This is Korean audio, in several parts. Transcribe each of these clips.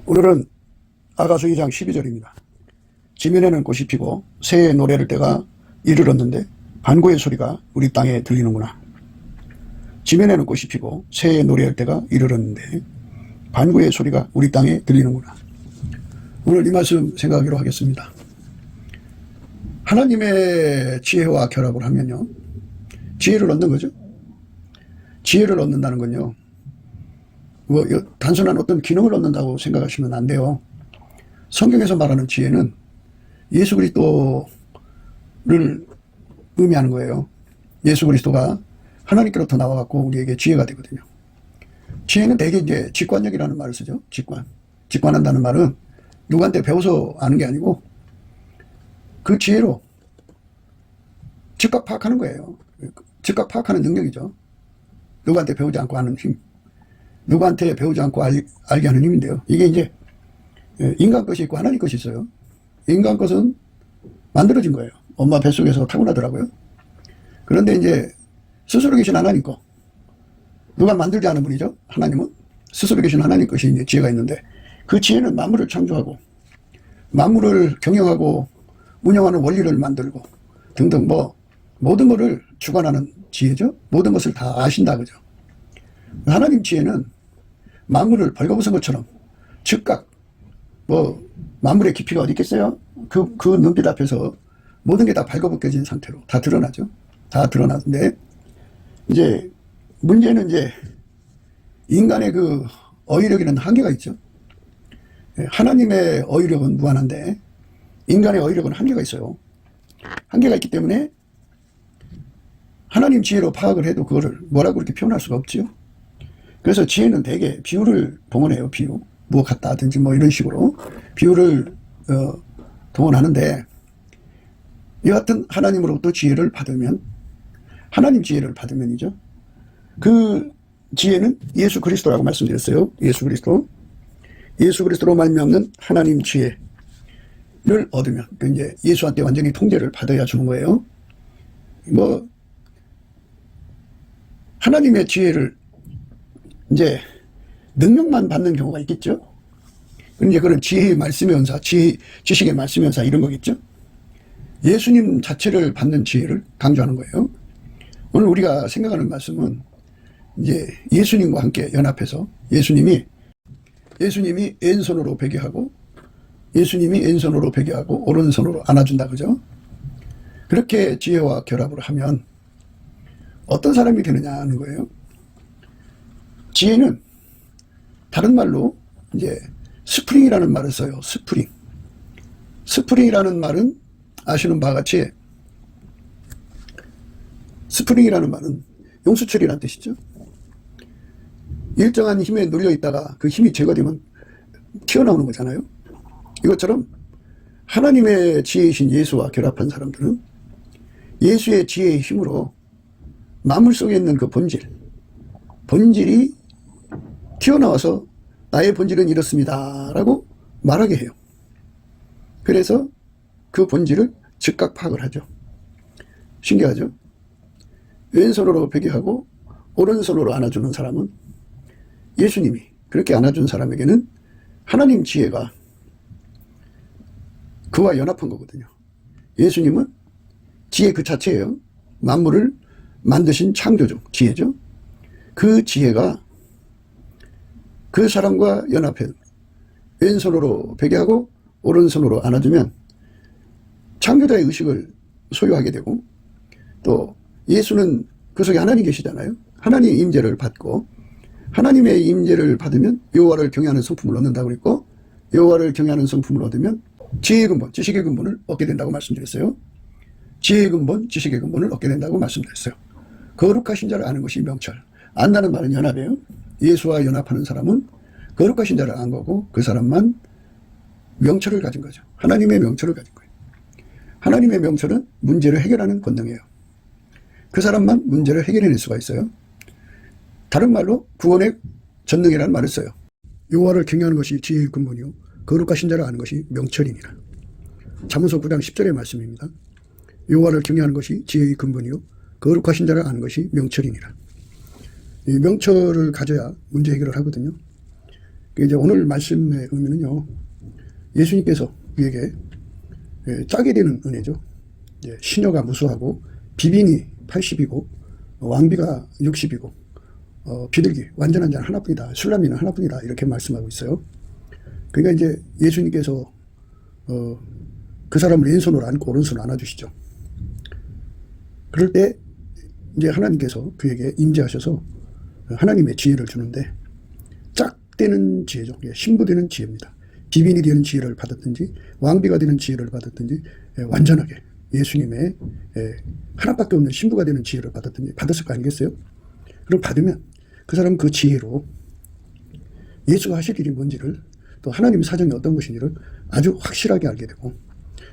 오늘은 아가서 2장 12절입니다. 지면에는 꽃이 피고 새의 노래를 때가 이르렀는데 반구의 소리가 우리 땅에 들리는구나. 지면에는 꽃이 피고 새의 노래할 때가 이르렀는데 반구의 소리가 우리 땅에 들리는구나. 오늘 이 말씀 생각하기로 하겠습니다. 하나님의 지혜와 결합을 하면요, 지혜를 얻는 거죠. 지혜를 얻는다는 건요, 단순한 어떤 기능을 얻는다고 생각하시면 안 돼요. 성경에서 말하는 지혜는 예수 그리스도를 의미하는 거예요. 예수 그리스도가 하나님께로부터 나와갖고 우리에게 지혜가 되거든요. 지혜는 대개 이제 직관력이라는 말을 쓰죠. 직관한다는 말은 누구한테 배워서 아는 게 아니고 그 지혜로 즉각 파악하는 거예요. 즉각 파악하는 능력이죠. 누구한테 배우지 않고 아는 힘. 누구한테 배우지 않고 알게 하는 힘인데요. 이게 이제 인간 것이 있고 하나님 것이 있어요. 인간 것은 만들어진 거예요. 엄마 뱃속에서 타고나더라고요. 그런데 이제 스스로 계신 하나님 거, 누가 만들지 않은 분이죠. 하나님은 스스로 계신 하나님 것이 이제 지혜가 있는데, 그 지혜는 만물을 창조하고 만물을 경영하고 운영하는 원리를 만들고 등등 모든 것을 주관하는 지혜죠. 모든 것을 다 아신다 그죠. 하나님 지혜는 만물을 벌거벗은 것처럼 즉각 만물의 깊이가 어디 있겠어요? 그 눈빛 앞에서 모든 게 다 벌거벗겨진 상태로 다 드러나죠. 다 드러나는데, 이제 문제는 이제 인간의 그 어휘력에는 한계가 있죠. 하나님의 어휘력은 무한한데 인간의 어휘력은 한계가 있어요. 한계가 있기 때문에 하나님 지혜로 파악을 해도 그거를 뭐라고 그렇게 표현할 수가 없죠. 그래서 지혜는 대개 비유를 동원해요. 비유. 뭐 같다 하든지 이런 식으로 비유를 동원하는데, 여하튼 하나님으로부터 지혜를 받으면, 하나님 지혜를 받으면이죠. 그 지혜는 예수 그리스도라고 말씀드렸어요. 예수 그리스도로 말미암는 하나님 지혜를 얻으면, 이제 예수한테 완전히 통제를 받아야 주는 거예요. 하나님의 지혜를 이제 능력만 받는 경우가 있겠죠. 이제 그런 지혜의 말씀의 은사, 지식의 말씀의 은사 이런 거겠죠. 예수님 자체를 받는 지혜를 강조하는 거예요. 오늘 우리가 생각하는 말씀은 이제 예수님과 함께 연합해서 예수님이 왼손으로 베개하고 오른손으로 안아준다 그죠. 그렇게 지혜와 결합을 하면 어떤 사람이 되느냐 하는 거예요. 지혜는 다른 말로 이제 스프링이라는 말을 써요. 스프링이라는 말은 아시는 바와 같이 스프링이라는 말은 용수철이라는 뜻이죠. 일정한 힘에 눌려 있다가 그 힘이 제거되면 튀어나오는 거잖아요. 이것처럼 하나님의 지혜이신 예수와 결합한 사람들은 예수의 지혜의 힘으로 만물 속에 있는 그 본질이 튀어나와서 나의 본질은 이렇습니다 라고 말하게 해요. 그래서 그 본질을 즉각 파악을 하죠. 신기하죠. 왼손으로 베개하고 오른손으로 안아주는 사람은, 예수님이 그렇게 안아준 사람에게는 하나님 지혜가 그와 연합한 거거든요. 예수님은 지혜 그 자체예요. 만물을 만드신 창조죠. 지혜죠. 그 지혜가 그 사람과 연합해 왼손으로 베개하고 오른손으로 안아주면 창조자의 의식을 소유하게 되고, 또 예수는 그 속에 하나님 계시잖아요. 하나님 임재를 받고, 하나님의 임재를 받으면 여호와를 경외하는 성품을 얻는다고 그랬고, 여호와를 경외하는 성품을 얻으면 지혜의 근본, 지식의 근본을 얻게 된다고 말씀드렸어요. 지혜의 근본, 지식의 근본을 얻게 된다고 말씀드렸어요. 거룩하신 자를 아는 것이 명철. 안다는 말은 연합이에요. 예수와 연합하는 사람은 거룩하신 자를 안 거고 그 사람만 명철을 가진 거죠. 하나님의 명철을 가진 거예요. 하나님의 명철은 문제를 해결하는 권능이에요. 그 사람만 문제를 해결해낼 수가 있어요. 다른 말로 구원의 전능이라는 말을 써요. 여호와를 경외하는 것이 지혜의 근본이요 거룩하신 자를 아는 것이 명철이니라. 잠언서 9장 10절의 말씀입니다. 여호와를 경외하는 것이 지혜의 근본이요 거룩하신 자를 아는 것이 명철이니라. 이 명철을 가져야 문제 해결을 하거든요. 이제 오늘 말씀의 의미는요, 예수님께서 우리에게 짜게 되는 은혜죠. 시녀가 무수하고 비빈이 80이고 왕비가 60이고 비둘기 완전한 자는 하나뿐이다. 술람이는 하나뿐이다. 이렇게 말씀하고 있어요. 그러니까 이제 예수님께서 그 사람을 왼손으로 안고 오른손으로 안아주시죠. 그럴 때 이제 하나님께서 그에게 임재하셔서 하나님의 지혜를 주는데 짝 되는 지혜죠. 신부 되는 지혜입니다. 비빈이 되는 지혜를 받았든지 왕비가 되는 지혜를 받았든지 완전하게 예수님의 하나밖에 없는 신부가 되는 지혜를 받았든지 받았을 거 아니겠어요? 그럼 받으면 그 사람은 그 지혜로 예수가 하실 일이 뭔지를 또 하나님의 사정이 어떤 것인지를 아주 확실하게 알게 되고,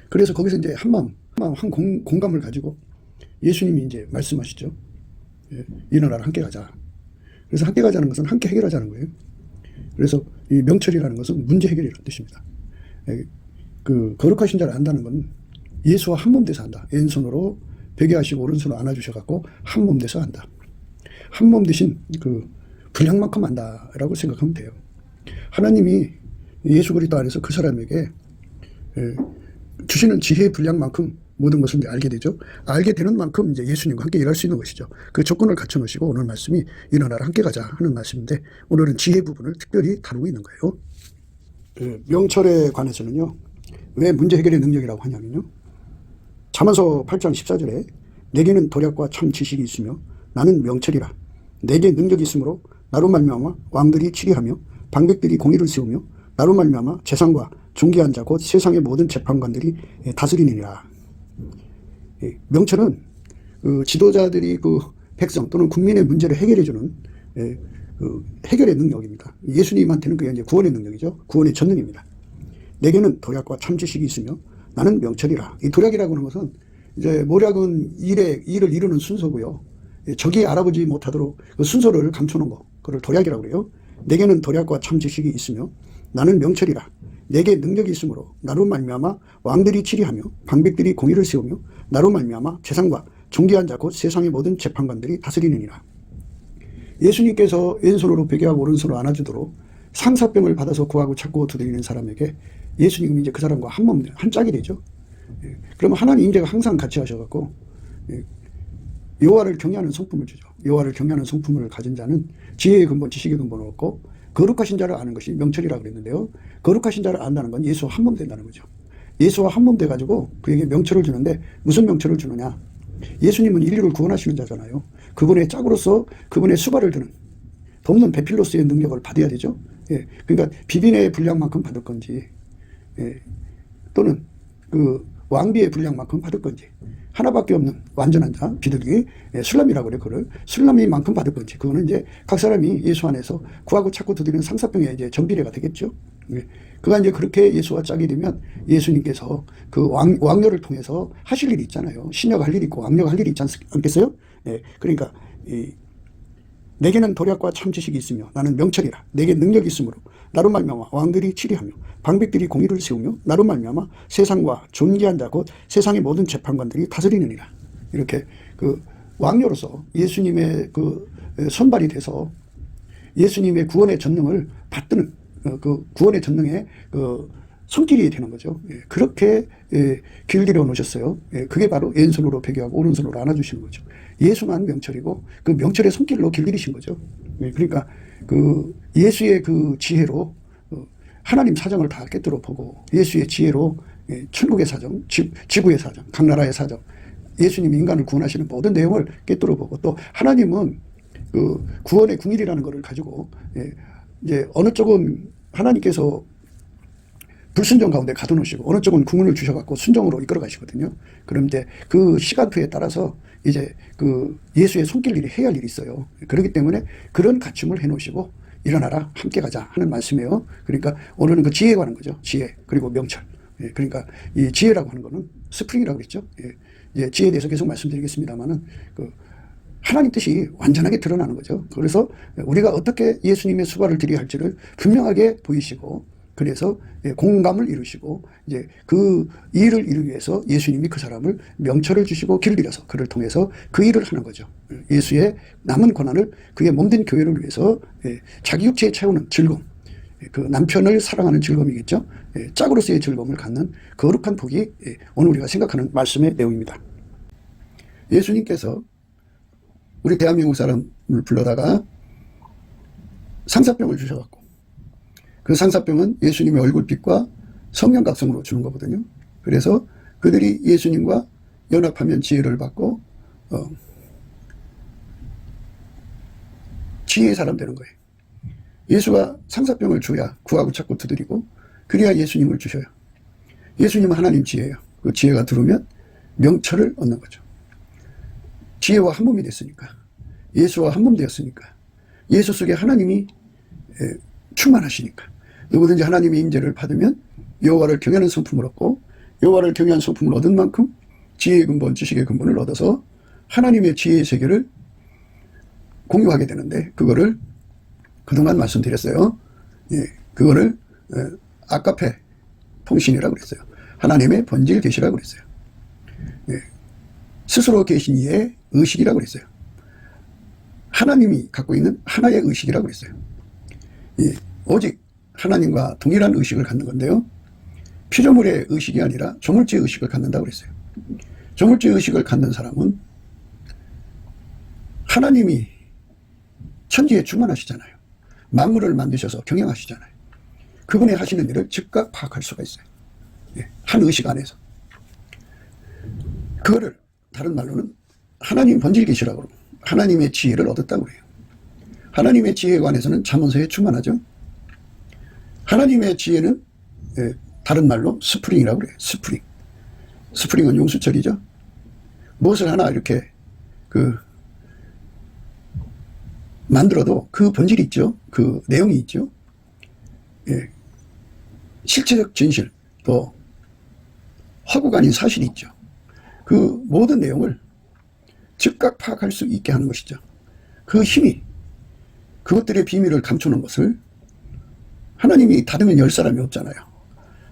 그래서 거기서 이제 한 공감을 가지고 예수님이 이제 말씀하시죠. 일어나라 함께 가자. 그래서 함께 가자는 것은 함께 해결하자는 거예요. 그래서 이 명철이라는 것은 문제 해결이라는 뜻입니다. 그 거룩하신 자를 안다는 건 예수와 한 몸 돼서 한다. 왼손으로 베개 하시고 오른손으로 안아주셔갖고 한 몸 돼서 한다. 한 몸 대신 그 분량만큼 한다라고 생각하면 돼요. 하나님이 예수 그리스도 안에서 그 사람에게 주시는 지혜의 분량만큼 모든 것을 이제 알게 되죠. 알게 되는 만큼 이제 예수님과 함께 일할 수 있는 것이죠. 그 조건을 갖춰 놓으시고 오늘 말씀이 일어나라 함께 가자 하는 말씀인데, 오늘은 지혜 부분을 특별히 다루고 있는 거예요. 명철에 관해서는요, 왜 문제 해결의 능력이라고 하냐면요, 잠언서 8장 14절에 내게는 도략과 참 지식이 있으며 나는 명철이라. 내게 능력이 있으므로 나로 말미암아 왕들이 치리하며 방백들이 공의를 세우며 나로 말미암아 재상과 존귀한 자 곧 세상의 모든 재판관들이 다스리느니라. 명철은 그 지도자들이 그 백성 또는 국민의 문제를 해결해주는 그 해결의 능력입니다. 예수님한테는 그게 이제 구원의 능력이죠. 구원의 전능입니다. 내게는 도략과 참 지식이 있으며 나는 명철이라. 이 도략이라고 하는 것은 이제 모략은 일을 이루는 순서고요. 적이 알아보지 못하도록 그 순서를 감춰놓은 거, 그걸 도략이라고 그래요. 내게는 도략과 참 지식이 있으며 나는 명철이라. 내게 능력이 있으므로 나로 말미암아 왕들이 치리하며 방백들이 공의를 세우며 나로 말미암아 재상과 존귀한 자 곧 세상의 모든 재판관들이 다스리느니라. 예수님께서 왼손으로 베개하고 오른손으로 안아주도록 상사병을 받아서 구하고 찾고 두드리는 사람에게 예수님이 이제 그 사람과 한 몸, 한 짝이 되죠. 그러면 하나님 임재가 항상 같이 하셔갖고 여호와를 경외하는 성품을 주죠. 여호와를 경외하는 성품을 가진 자는 지혜의 근본, 지식의 근본을 얻고 거룩하신 자를 아는 것이 명철이라고 그랬는데요. 거룩하신 자를 안다는 건 예수와 한 몸 된다는 거죠. 예수와 한 몸 돼가지고 그에게 명철을 주는데 무슨 명철을 주느냐. 예수님은 인류를 구원하시는 자잖아요. 그분의 짝으로서 그분의 수발을 드는 돕는 베필로스의 능력을 받아야 되죠. 그러니까 비빈의 분량만큼 받을 건지 또는 그 왕비의 분량만큼 받을 건지, 하나밖에 없는 완전한 자, 비둘기, 술람이라고 그래, 그걸. 술람이만큼 받을 건지, 그거는 이제 각 사람이 예수 안에서 구하고 찾고 두드리는 상사병의 이제 전비례가 되겠죠. 그가 이제 그렇게 예수와 짝이 되면 예수님께서 그 왕녀를 통해서 하실 일이 있잖아요. 신녀가 할 일이 있고 왕녀가 할 일이 있지 않겠어요? 그러니까, 내게는 도략과 참 지식이 있으며 나는 명철이라. 내게 능력이 있으므로 나로 말미암아 왕들이 치리하며 방백들이 공의를 세우며 나로 말미암아 세상과 존귀한 자 곧 세상의 모든 재판관들이 다스리느니라. 이렇게 그 왕녀로서 예수님의 그 선발이 돼서 예수님의 구원의 전능을 받드는 그 구원의 전능의 그 손길이 되는 거죠. 그렇게 길들여 놓으셨어요. 그게 바로 왼손으로 베개하고 오른손으로 안아주시는 거죠. 예수만 명철이고 그 명철의 손길로 길들이신 거죠. 그러니까 그 예수의 그 지혜로 하나님 사정을 다 꿰뚫어 보고, 예수의 지혜로 천국의 사정, 지구의 사정, 각 나라의 사정, 예수님이 인간을 구원하시는 모든 내용을 꿰뚫어 보고, 또 하나님은 그 구원의 궁일이라는 것을 가지고 이제 어느 쪽은 하나님께서 불순종 가운데 가둬놓으시고 어느 쪽은 구원을 주셔갖고 순종으로 이끌어 가시거든요. 그럼 이제 그 시간표에 따라서 이제 그 예수의 손길일이 해야 할 일이 있어요. 그렇기 때문에 그런 갖춤을 해놓으시고 일어나라 함께 가자 하는 말씀이에요. 그러니까 오늘은 그 지혜에 관한 거죠. 지혜 그리고 명철. 그러니까 이 지혜라고 하는 거는 스프링이라고 그랬죠. 이제 지혜에 대해서 계속 말씀드리겠습니다만은 그 하나님 뜻이 완전하게 드러나는 거죠. 그래서 우리가 어떻게 예수님의 수발을 드려야 할지를 분명하게 보이시고, 그래서 공감을 이루시고 이제 그 일을 이루기 위해서 예수님이 그 사람을 명철을 주시고 길을 들여서 그를 통해서 그 일을 하는 거죠. 예수의 남은 고난을 그의 몸된 교회를 위해서 자기 육체에 채우는 즐거움, 그 남편을 사랑하는 즐거움이겠죠. 짝으로서의 즐거움을 갖는 거룩한 복이 오늘 우리가 생각하는 말씀의 내용입니다. 예수님께서 우리 대한민국 사람을 불러다가 상사병을 주셔갖고 그 상사병은 예수님의 얼굴빛과 성령각성으로 주는 거거든요. 그래서 그들이 예수님과 연합하면 지혜를 받고 지혜의 사람 되는 거예요. 예수가 상사병을 줘야 구하고 찾고 두드리고 그래야 예수님을 주셔요. 예수님은 하나님 지혜예요. 그 지혜가 들어오면 명철을 얻는 거죠. 지혜와 한 몸이 됐으니까, 예수와 한 몸 되었으니까, 예수 속에 하나님이 충만하시니까 누구든지 하나님의 임재를 받으면 여호와를 경외하는 성품을 얻고 여호와를 경외하는 성품을 얻은 만큼 지혜의 근본, 지식의 근본을 얻어서 하나님의 지혜의 세계를 공유하게 되는데, 그거를 그동안 말씀드렸어요. 그거를 아카페 통신이라고 그랬어요. 하나님의 본질 계시라고 그랬어요. 스스로 계신 이의 의식이라고 그랬어요. 하나님이 갖고 있는 하나의 의식이라고 그랬어요. 오직 하나님과 동일한 의식을 갖는 건데요. 피조물의 의식이 아니라 조물주의 의식을 갖는다고 그랬어요. 조물주의 의식을 갖는 사람은 하나님이 천지에 충만하시잖아요. 만물을 만드셔서 경영하시잖아요. 그분이 하시는 일을 즉각 파악할 수가 있어요. 한 의식 안에서. 그거를 다른 말로는 하나님 본질 계시라고 그러고 하나님의 지혜를 얻었다고 그래요. 하나님의 지혜에 관해서는 잠언서에 충만하죠. 하나님의 지혜는 다른 말로 스프링이라고 그래요. 스프링. 스프링은 용수철이죠. 무엇을 하나 이렇게 만들어도 그 본질이 있죠. 그 내용이 있죠. 실체적 진실, 또 허구가 아닌 사실이 있죠. 그 모든 내용을 즉각 파악할 수 있게 하는 것이죠. 그 힘이, 그것들의 비밀을 감추는 것을 하나님이 닫으면 열 사람이 없잖아요.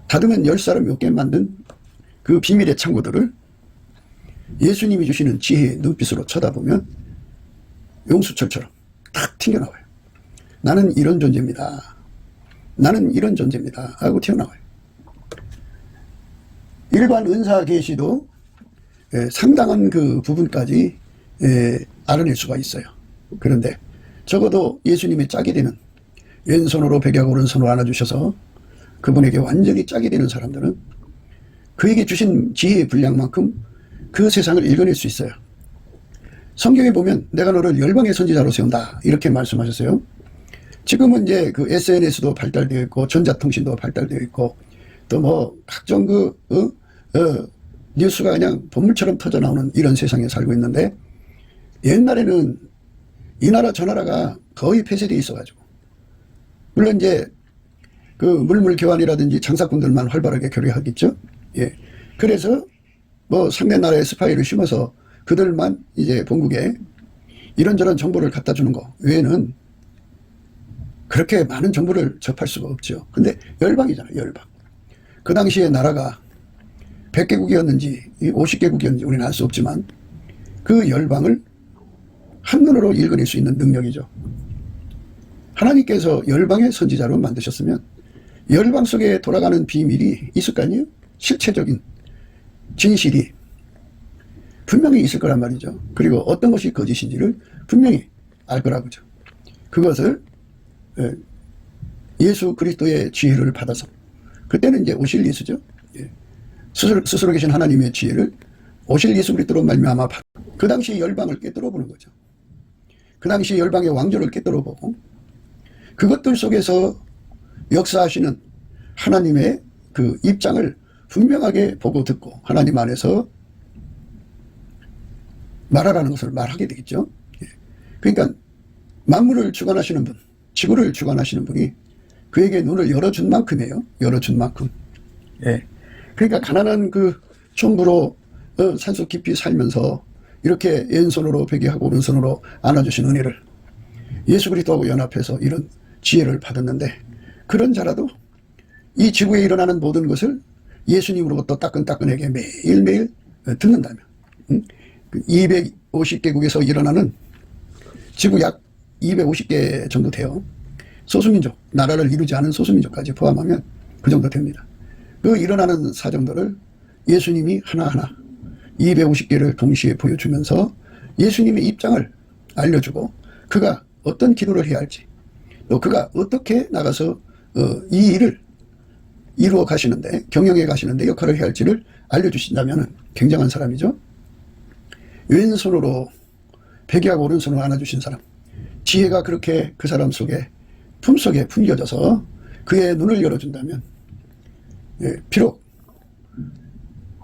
닫으면 열 사람이 없게 만든 그 비밀의 창고들을 예수님이 주시는 지혜의 눈빛으로 쳐다보면 용수철처럼 탁 튕겨나와요. 나는 이런 존재입니다. 나는 이런 존재입니다. 하고 튀어나와요. 일반 은사 계시도 상당한 그 부분까지 알아낼 수가 있어요. 그런데 적어도 예수님의 짝이 되는, 왼손으로 백약 오른손으로 안아주셔서 그분에게 완전히 짝이 되는 사람들은 그에게 주신 지혜의 분량만큼 그 세상을 읽어낼 수 있어요. 성경에 보면 내가 너를 열방의 선지자로 세운다 이렇게 말씀하셨어요. 지금은 이제 그 SNS도 발달되어 있고 전자통신도 발달되어 있고 또 뭐 각종 뉴스가 그냥 본물처럼 터져 나오는 이런 세상에 살고 있는데, 옛날에는 이 나라 저 나라가 거의 폐쇄되어 있어가지고, 물론 이제 그 물물 교환이라든지 장사꾼들만 활발하게 교류하겠죠. 그래서 뭐 상대 나라의 스파이를 심어서 그들만 이제 본국에 이런저런 정보를 갖다 주는 거 외에는 그렇게 많은 정보를 접할 수가 없죠. 근데 열방이잖아요, 열방. 그 당시에 나라가 100개국이었는지 50개국이었는지 우리는 알 수 없지만 그 열방을 한눈으로 읽어낼 수 있는 능력이죠. 하나님께서 열방의 선지자로 만드셨으면 열방 속에 돌아가는 비밀이 있을 거 아니에요? 실체적인 진실이 분명히 있을 거란 말이죠. 그리고 어떤 것이 거짓인지를 분명히 알 거라고죠. 그것을 예수 그리스도의 지혜를 받아서, 그때는 이제 오실 예수죠. 스스로 계신 하나님의 지혜를 오실 예수 그리스도로 말미암아 그 당시 열방을 꿰뚫어 보는 거죠. 그 당시 열방의 왕조를 꿰뚫어 보고 그것들 속에서 역사하시는 하나님의 그 입장을 분명하게 보고 듣고 하나님 안에서 말하라는 것을 말하게 되겠죠. 그러니까 만물을 주관하시는 분, 지구를 주관하시는 분이 그에게 눈을 열어준 만큼이에요. 열어준 만큼. 그러니까 가난한 그 촌부로 산속 깊이 살면서 이렇게 왼손으로 베개하고 오른손으로 안아주신 은혜를 예수 그리스도하고 연합해서 이런 지혜를 받았는데, 그런 자라도 이 지구에 일어나는 모든 것을 예수님으로부터 따끈따끈하게 매일매일 듣는다면 250개국에서 일어나는 지구 약 250개 정도 돼요. 소수민족, 나라를 이루지 않은 소수민족까지 포함하면 그 정도 됩니다. 그 일어나는 사정들을 예수님이 하나하나 250개를 동시에 보여주면서 예수님의 입장을 알려주고 그가 어떤 기도를 해야 할지 또 그가 어떻게 나가서 이 일을 이루어 가시는데 경영해 가시는데 역할을 해야 할지를 알려주신다면 굉장한 사람이죠. 왼손으로 베개하고 오른손으로 안아주신 사람, 지혜가 그렇게 그 사람 속에 품속에 품겨져서 그의 눈을 열어준다면 비록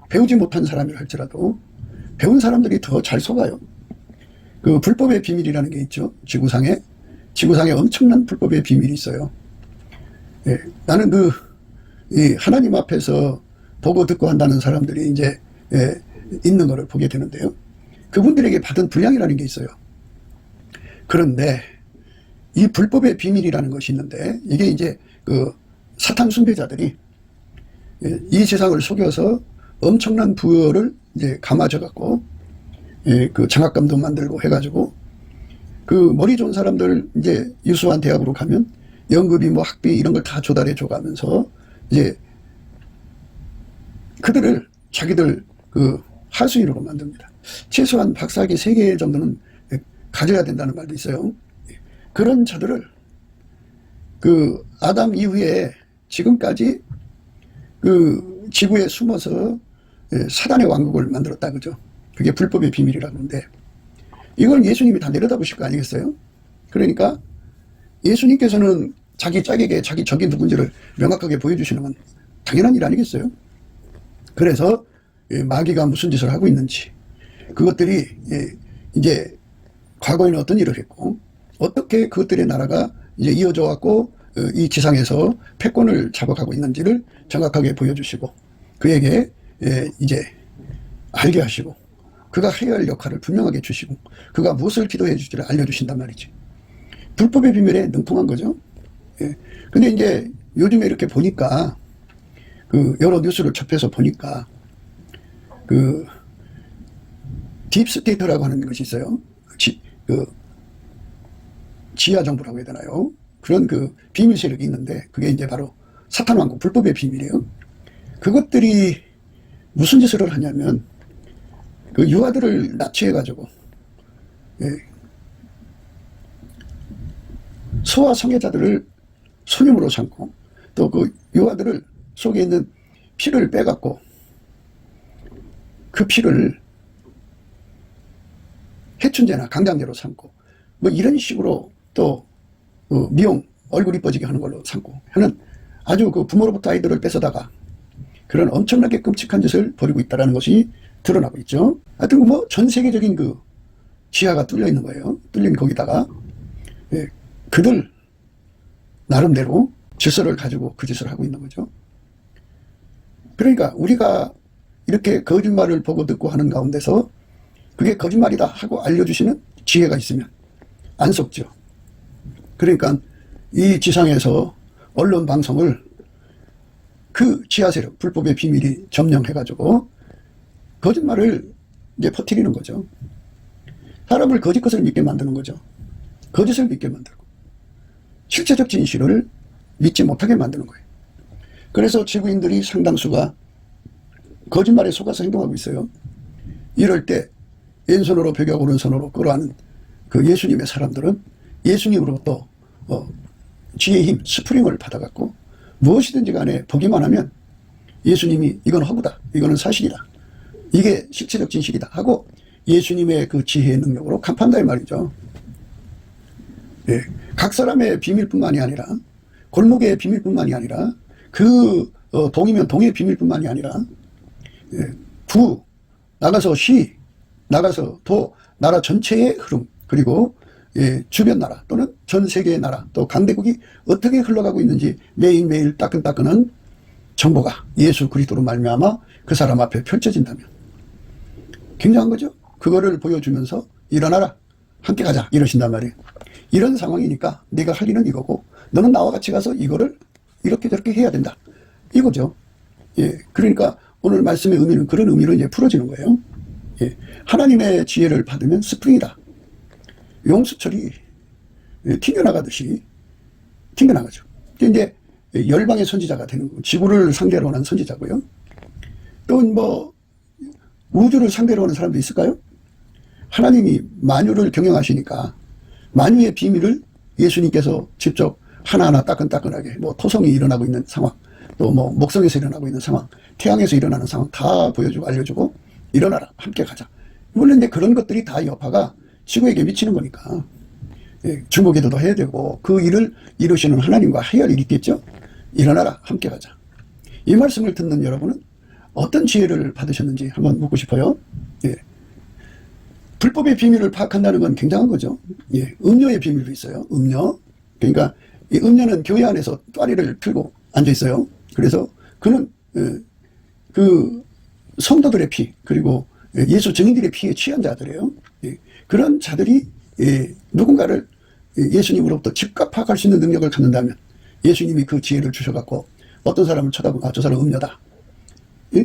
배우지 못한 사람이라 할지라도 배운 사람들이 더 잘 속아요. 그 불법의 비밀이라는 게 있죠. 지구상에 엄청난 불법의 비밀이 있어요. 나는 이 하나님 앞에서 보고 듣고 한다는 사람들이 이제 있는 것을 보게 되는데요. 그분들에게 받은 분량이라는 게 있어요. 그런데 이 불법의 비밀이라는 것이 있는데 이게 이제 그 사탄 숭배자들이 이 세상을 속여서 엄청난 부여를 이제 감아져 갖고 그 장학금도 만들고 해가지고 그 머리 좋은 사람들 이제 유수한 대학으로 가면 연급이 뭐 학비 이런 걸 다 조달해 줘가면서 이제 그들을 자기들 그 하수인으로 만듭니다. 최소한 박사학위 3개 정도는 가져야 된다는 말도 있어요. 그런 자들을 그 아담 이후에 지금까지 그 지구에 숨어서 사단의 왕국을 만들었다 그죠. 그게 불법의 비밀이라고 하는데 이걸 예수님이 다 내려다보실 거 아니겠어요? 그러니까 예수님께서는 자기 짝에게 자기 적이 누군지를 명확하게 보여주시는 건 당연한 일 아니겠어요? 그래서 마귀가 무슨 짓을 하고 있는지 그것들이 이제 과거에는 어떤 일을 했고 어떻게 그것들의 나라가 이제 이어져 왔고 이 지상에서 패권을 잡아가고 있는지를 정확하게 보여주시고 그에게 이제 알게 하시고 그가 해야 할 역할을 분명하게 주시고 그가 무엇을 기도해 주지를 알려주신단 말이지. 불법의 비밀에 능통한 거죠. 근데 이제 요즘에 이렇게 보니까 그 여러 뉴스를 접해서 보니까 그 딥스테이트라고 하는 것이 있어요. 지하 정부라고 해야 되나요? 그런 그 비밀 세력이 있는데 그게 이제 바로 사탄 왕국 불법의 비밀이에요. 그것들이 무슨 짓을 하냐면 그 유아들을 납치해 가지고 소아 성애자들을 손님으로 삼고 또 그 유아들을 속에 있는 피를 빼갖고 그 피를 해춘제나 강장제로 삼고 뭐 이런 식으로 또 미용 얼굴 이뻐지게 하는 걸로 삼고 하는 아주 그 부모로부터 아이들을 뺏어다가 그런 엄청나게 끔찍한 짓을 벌이고 있다는 것이 드러나고 있죠. 하여튼 뭐 전 세계적인 그 지하가 뚫려 있는 거예요. 뚫린 거기다가 그들 나름대로 질서를 가지고 그 짓을 하고 있는 거죠. 그러니까 우리가 이렇게 거짓말을 보고 듣고 하는 가운데서 그게 거짓말이다 하고 알려주시는 지혜가 있으면 안 속죠. 그러니까 이 지상에서 언론 방송을 그 지하 세력 불법의 비밀이 점령해가지고 거짓말을 이제 퍼뜨리는 거죠. 사람을 거짓 것을 믿게 만드는 거죠. 거짓을 믿게 만들고 실제적 진실을 믿지 못하게 만드는 거예요. 그래서 지구인들이 상당수가 거짓말에 속아서 행동하고 있어요. 이럴 때 왼손으로 벽하고 오른손으로 끌어안은 그 예수님의 사람들은 예수님으로부터 지혜의 힘, 스프링을 받아갖고 무엇이든지 간에 보기만 하면 예수님이 이건 허구다, 이거는 사실이다, 이게 실체적 진실이다 하고 예수님의 그 지혜의 능력으로 간판다 이 말이죠. 각 사람의 비밀뿐만이 아니라 골목의 비밀뿐만이 아니라 그 동이면 동의 비밀뿐만이 아니라 구 나가서 시 나가서 도 나라 전체의 흐름 그리고 주변 나라 또는 전 세계의 나라 또 강대국이 어떻게 흘러가고 있는지 매일매일 따끈따끈한 정보가 예수 그리스도로 말미암아 그 사람 앞에 펼쳐진다면 굉장한 거죠. 그거를 보여주면서 일어나라 함께 가자 이러신단 말이에요. 이런 상황이니까 네가 할 일은 이거고 너는 나와 같이 가서 이거를 이렇게 저렇게 해야 된다 이거죠. 그러니까 오늘 말씀의 의미는 그런 의미로 이제 풀어지는 거예요. 하나님의 지혜를 받으면 스프링이다. 용수철이 튕겨나가듯이 튕겨나가죠. 이제 열방의 선지자가 되는 거고, 지구를 상대로 하는 선지자고요. 또 뭐 우주를 상대로 하는 사람도 있을까요? 하나님이 만유를 경영하시니까 만유의 비밀을 예수님께서 직접 하나하나 따끈따끈하게, 뭐 토성이 일어나고 있는 상황, 또 뭐 목성에서 일어나고 있는 상황, 태양에서 일어나는 상황 다 보여주고 알려주고, 일어나라, 함께 가자. 물론 이제 그런 것들이 다 여파가 지구에게 미치는 거니까 주목기도도 해야 되고, 그 일을 이루시는 하나님과 해야 일이 있겠죠. 일어나라, 함께 가자. 이 말씀을 듣는 여러분은 어떤 지혜를 받으셨는지 한번 묻고 싶어요. 예. 불법의 비밀을 파악한다는 건 굉장한 거죠. 예. 음료의 비밀도 있어요. 음료. 그러니까 이 음료는 교회 안에서 또아리를 틀고 앉아 있어요. 그래서 그는 그 성도들의 피, 그리고 예수 증인들의 피에 취한 자들이에요. 예. 그런 자들이 누군가를 예수님으로부터 즉각 파악할 수 있는 능력을 갖는다면, 예수님이 그 지혜를 주셔갖고 어떤 사람을 쳐다보고 아, 저 사람 음료다,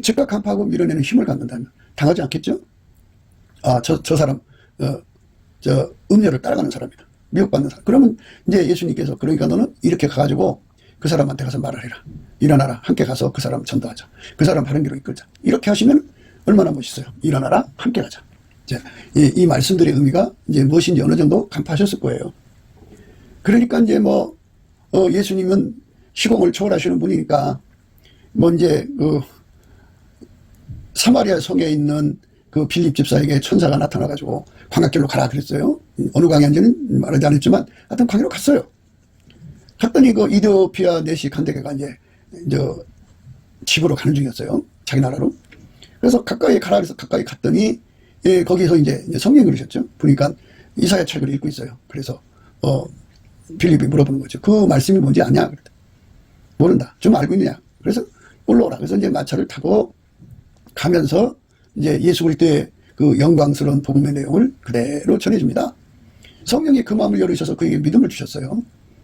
즉각 간파하고 밀어내는 힘을 갖는다면 당하지 않겠죠? 아, 저 사람 저 음료를 따라가는 사람이다, 미혹받는 사람. 그러면 이제 예수님께서, 그러니까 너는 이렇게 가가지고 그 사람한테 가서 말을 해라, 일어나라, 함께 가서 그 사람 전도하자, 그 사람 바른 길로 이끌자. 이렇게 하시면 얼마나 멋있어요. 일어나라, 함께 가자. 자, 이 말씀들의 의미가 이제 무엇인지 어느 정도 간파하셨을 거예요. 그러니까 이제 뭐 예수님은 시공을 초월하시는 분이니까 뭐 이제 그 사마리아 성에 있는 그 빌립 집사에게 천사가 나타나가지고 광야길로 가라 그랬어요. 어느 광야인지는 말하지 않았지만 하여튼 광야로 갔어요. 갔더니 그 이디오피아 내시 간데게가 이제 집으로 가는 중이었어요. 자기 나라로. 그래서 가까이 가라 그래서 가까이 갔더니 거기서 이제 성경을 읽으셨죠. 보니까 이사야 책을 읽고 있어요. 그래서 빌립이 물어보는 거죠. 그 말씀이 뭔지 아냐? 그랬더니 모른다. 좀 알고 있느냐? 그래서 올라오라. 그래서 이제 마차를 타고 가면서 이제 예수 그리스도의 그 영광스러운 복음의 내용을 그대로 전해줍니다. 성령이 그 마음을 열으셔서 그에게 믿음을 주셨어요.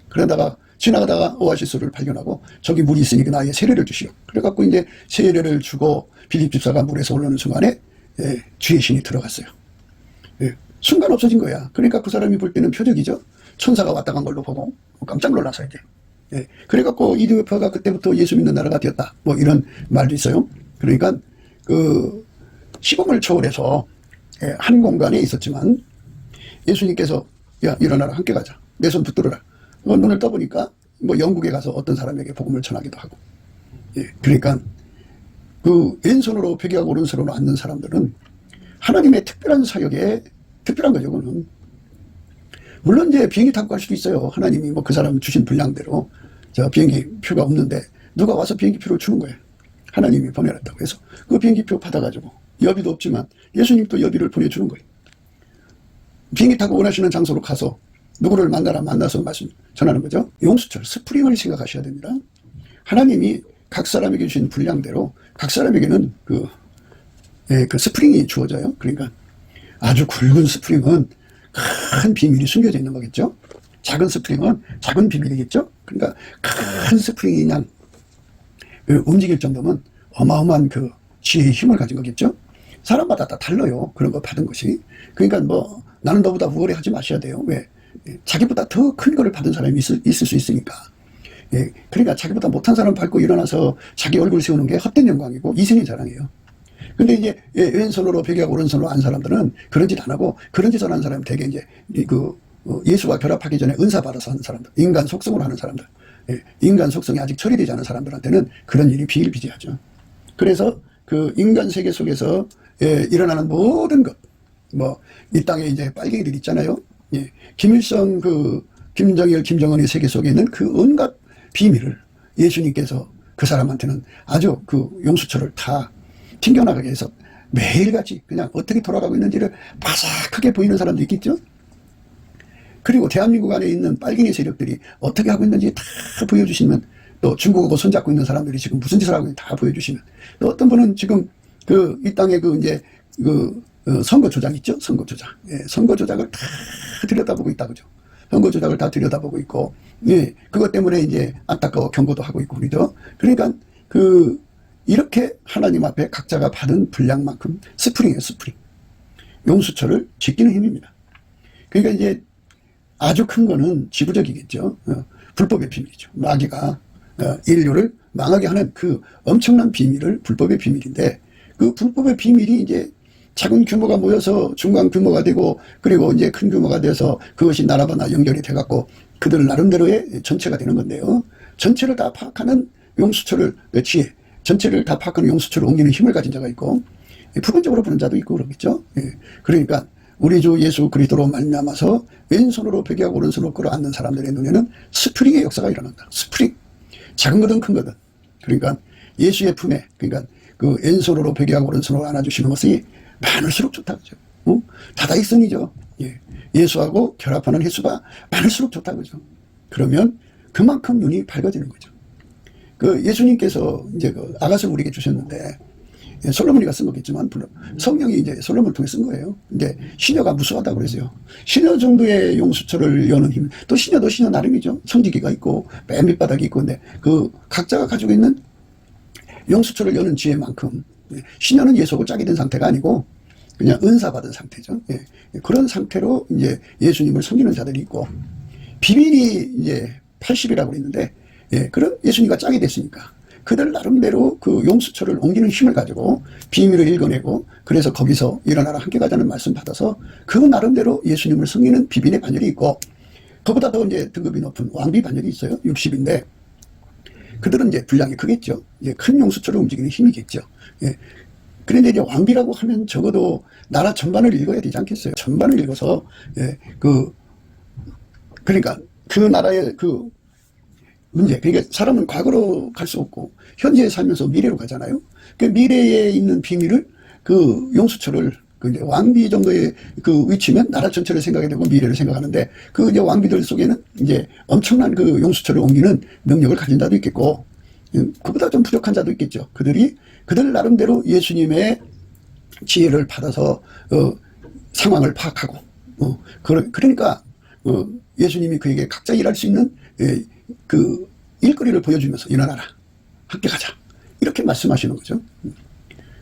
그러다가 지나가다가 오아시스를 발견하고 저기 물이 있으니 나에게 세례를 주시오. 그래갖고 이제 세례를 주고 빌립 집사가 물에서 올라오는 순간에 주의 신이 들어갔어요. 순간 없어진 거야. 그러니까 그 사람이 볼 때는 표적이죠. 천사가 왔다 간 걸로 보고 깜짝 놀라서 이제. 그래갖고 이디오피아가 그때부터 예수 믿는 나라가 되었다. 뭐 이런 말도 있어요. 그러니까 그 시공을 초월해서 한 공간에 있었지만 예수님께서 야 일어나라, 함께 가자, 내 손 붙들어라. 눈을 떠보니까 뭐 영국에 가서 어떤 사람에게 복음을 전하기도 하고. 그러니까 그 왼손으로 베개하고 오른손으로 앉는 사람들은 하나님의 특별한 사역에 특별한 거죠. 그거는 물론 이제 비행기 타고 갈 수도 있어요. 하나님이 뭐 그 사람 주신 분량대로 저 비행기 표가 없는데 누가 와서 비행기 표를 주는 거예요. 하나님이 보내놨다고 해서 그 비행기 표 받아가지고 여비도 없지만 예수님도 여비를 보내주는 거예요. 비행기 타고 원하시는 장소로 가서 누구를 만나서 말씀 전하는 거죠. 용수철, 스프링을 생각하셔야 됩니다. 하나님이 각 사람에게 주신 분량대로 각 사람에게는 그 스프링이 주어져요. 그러니까 아주 굵은 스프링은 큰 비밀이 숨겨져 있는 거겠죠. 작은 스프링은 작은 비밀이겠죠. 그러니까 큰 스프링이 그냥 움직일 정도면 어마어마한 그 지혜의 힘을 가진 거겠죠. 사람마다 다 달라요. 그런 거 받은 것이. 그러니까 뭐 나는 너보다 우월해 하지 마셔야 돼요. 왜? 자기보다 더 큰 거를 받은 사람이 있을 수 있으니까. 그러니까 자기보다 못한 사람 밟고 일어나서 자기 얼굴 세우는 게 헛된 영광이고 이승의 자랑이에요. 근데 이제 왼손으로 베개하고 오른손으로 한 사람들은 그런 짓 안 하고, 그런 짓을 하는 사람은 되게 이제 예수와 결합하기 전에 은사 받아서 하는 사람들, 인간 속성으로 하는 사람들, 인간 속성이 아직 처리되지 않은 사람들한테는 그런 일이 비일비재하죠. 그래서 그 인간 세계 속에서 일어나는 모든 것, 뭐 이 땅에 이제 빨갱이들 있잖아요. 김일성, 김정일, 김정은의 세계 속에 있는 그 온갖 비밀을 예수님께서 그 사람한테는 아주 그 용수철을 다 튕겨나가게 해서 매일같이 그냥 어떻게 돌아가고 있는지를 바삭하게 보이는 사람도 있겠죠. 그리고 대한민국 안에 있는 빨갱이 세력들이 어떻게 하고 있는지 다 보여주시면, 또 중국하고 손잡고 있는 사람들이 지금 무슨 짓을 하고 있는지 다 보여주시면, 또 어떤 분은 지금 이 땅에 선거 조작 있죠? 선거 조작. 선거 조작을 다 들여다보고 있다, 그죠? 선거 조작을 다 들여다보고 있고, 그것 때문에 이제 안타까워 경고도 하고 있고, 그죠? 그러니까 이렇게 하나님 앞에 각자가 받은 분량만큼 스프링이에요, 스프링. 용수철을 지키는 힘입니다. 그러니까 이제 아주 큰 거는 지구적이겠죠. 불법의 비밀이죠. 마귀가 인류를 망하게 하는 그 엄청난 비밀을 불법의 비밀인데, 그 불법의 비밀이 이제 작은 규모가 모여서 중간 규모가 되고, 그리고 이제 큰 규모가 돼서 그것이 나라마다 연결이 돼갖고 그들 나름대로의 전체가 되는 건데요. 전체를 다 파악하는 용수철을 지혜, 전체를 다 파악하는 용수철을 옮기는 힘을 가진 자가 있고, 부분적으로 보는 자도 있고 그러겠죠. 그러니까 우리 주 예수 그리스도로 말미암아서 왼손으로 베개하고 오른손으로 끌어안는 사람들의 눈에는 스프링의 역사가 일어난다. 스프링. 작은 거든 큰 거든. 그러니까 예수의 품에, 그러니까 그 왼손으로 베개하고 오른손으로 안아주시는 것이 많을수록 좋다. 그죠? 다다익선이죠. 예수하고 결합하는 횟수가 많을수록 좋다. 그죠? 그러면 그만큼 눈이 밝아지는 거죠. 그 예수님께서 이제 그 아가서를 우리에게 주셨는데, 솔로몬이가 쓴 거겠지만, 물론 성령이 이제 솔로몬을 통해 쓴 거예요. 근데 시녀가 무수하다고 그랬어요. 시녀 정도의 용수철을 여는 힘, 또 시녀도 시녀 나름이죠. 성지기가 있고 맨 밑바닥이 있고, 근데 그 각자가 가지고 있는 용수철을 여는 지혜만큼, 시녀는 예수하고 짝이 된 상태가 아니고 그냥 은사 받은 상태죠. 그런 상태로 이제 예수님을 섬기는 자들이 있고, 비밀이 이제 80이라고 그랬는데, 그런 예수님과 짝이 됐으니까 그들 나름대로 그 용수철을 옮기는 힘을 가지고 비밀을 읽어내고, 그래서 거기서 일어나라 함께 가자는 말씀 받아서 그 나름대로 예수님을 섬기는 비빈의 반열이 있고, 그보다 더 이제 등급이 높은 왕비 반열이 있어요. 60인데 그들은 이제 분량이 크겠죠. 큰 용수철을 움직이는 힘이겠죠. 그런데 이제 왕비라고 하면 적어도 나라 전반을 읽어야 되지 않겠어요. 전반을 읽어서 그러니까 그 나라의 그 문제, 그러니까 사람은 과거로 갈 수 없고 현재에 살면서 미래로 가잖아요. 그 미래에 있는 비밀을, 그 용수철을, 그 이제 왕비 정도의 그 위치면 나라 전체를 생각하게 되고 미래를 생각하는데, 그 이제 왕비들 속에는 이제 엄청난 그 용수철을 옮기는 능력을 가진 자도 있겠고, 그보다 좀 부족한 자도 있겠죠. 그들 나름대로 예수님의 지혜를 받아서 상황을 파악하고, 그러니까 예수님이 그에게 각자 일할 수 있는 그 일거리를 보여주면서 일어나라, 함께 가자, 이렇게 말씀하시는 거죠.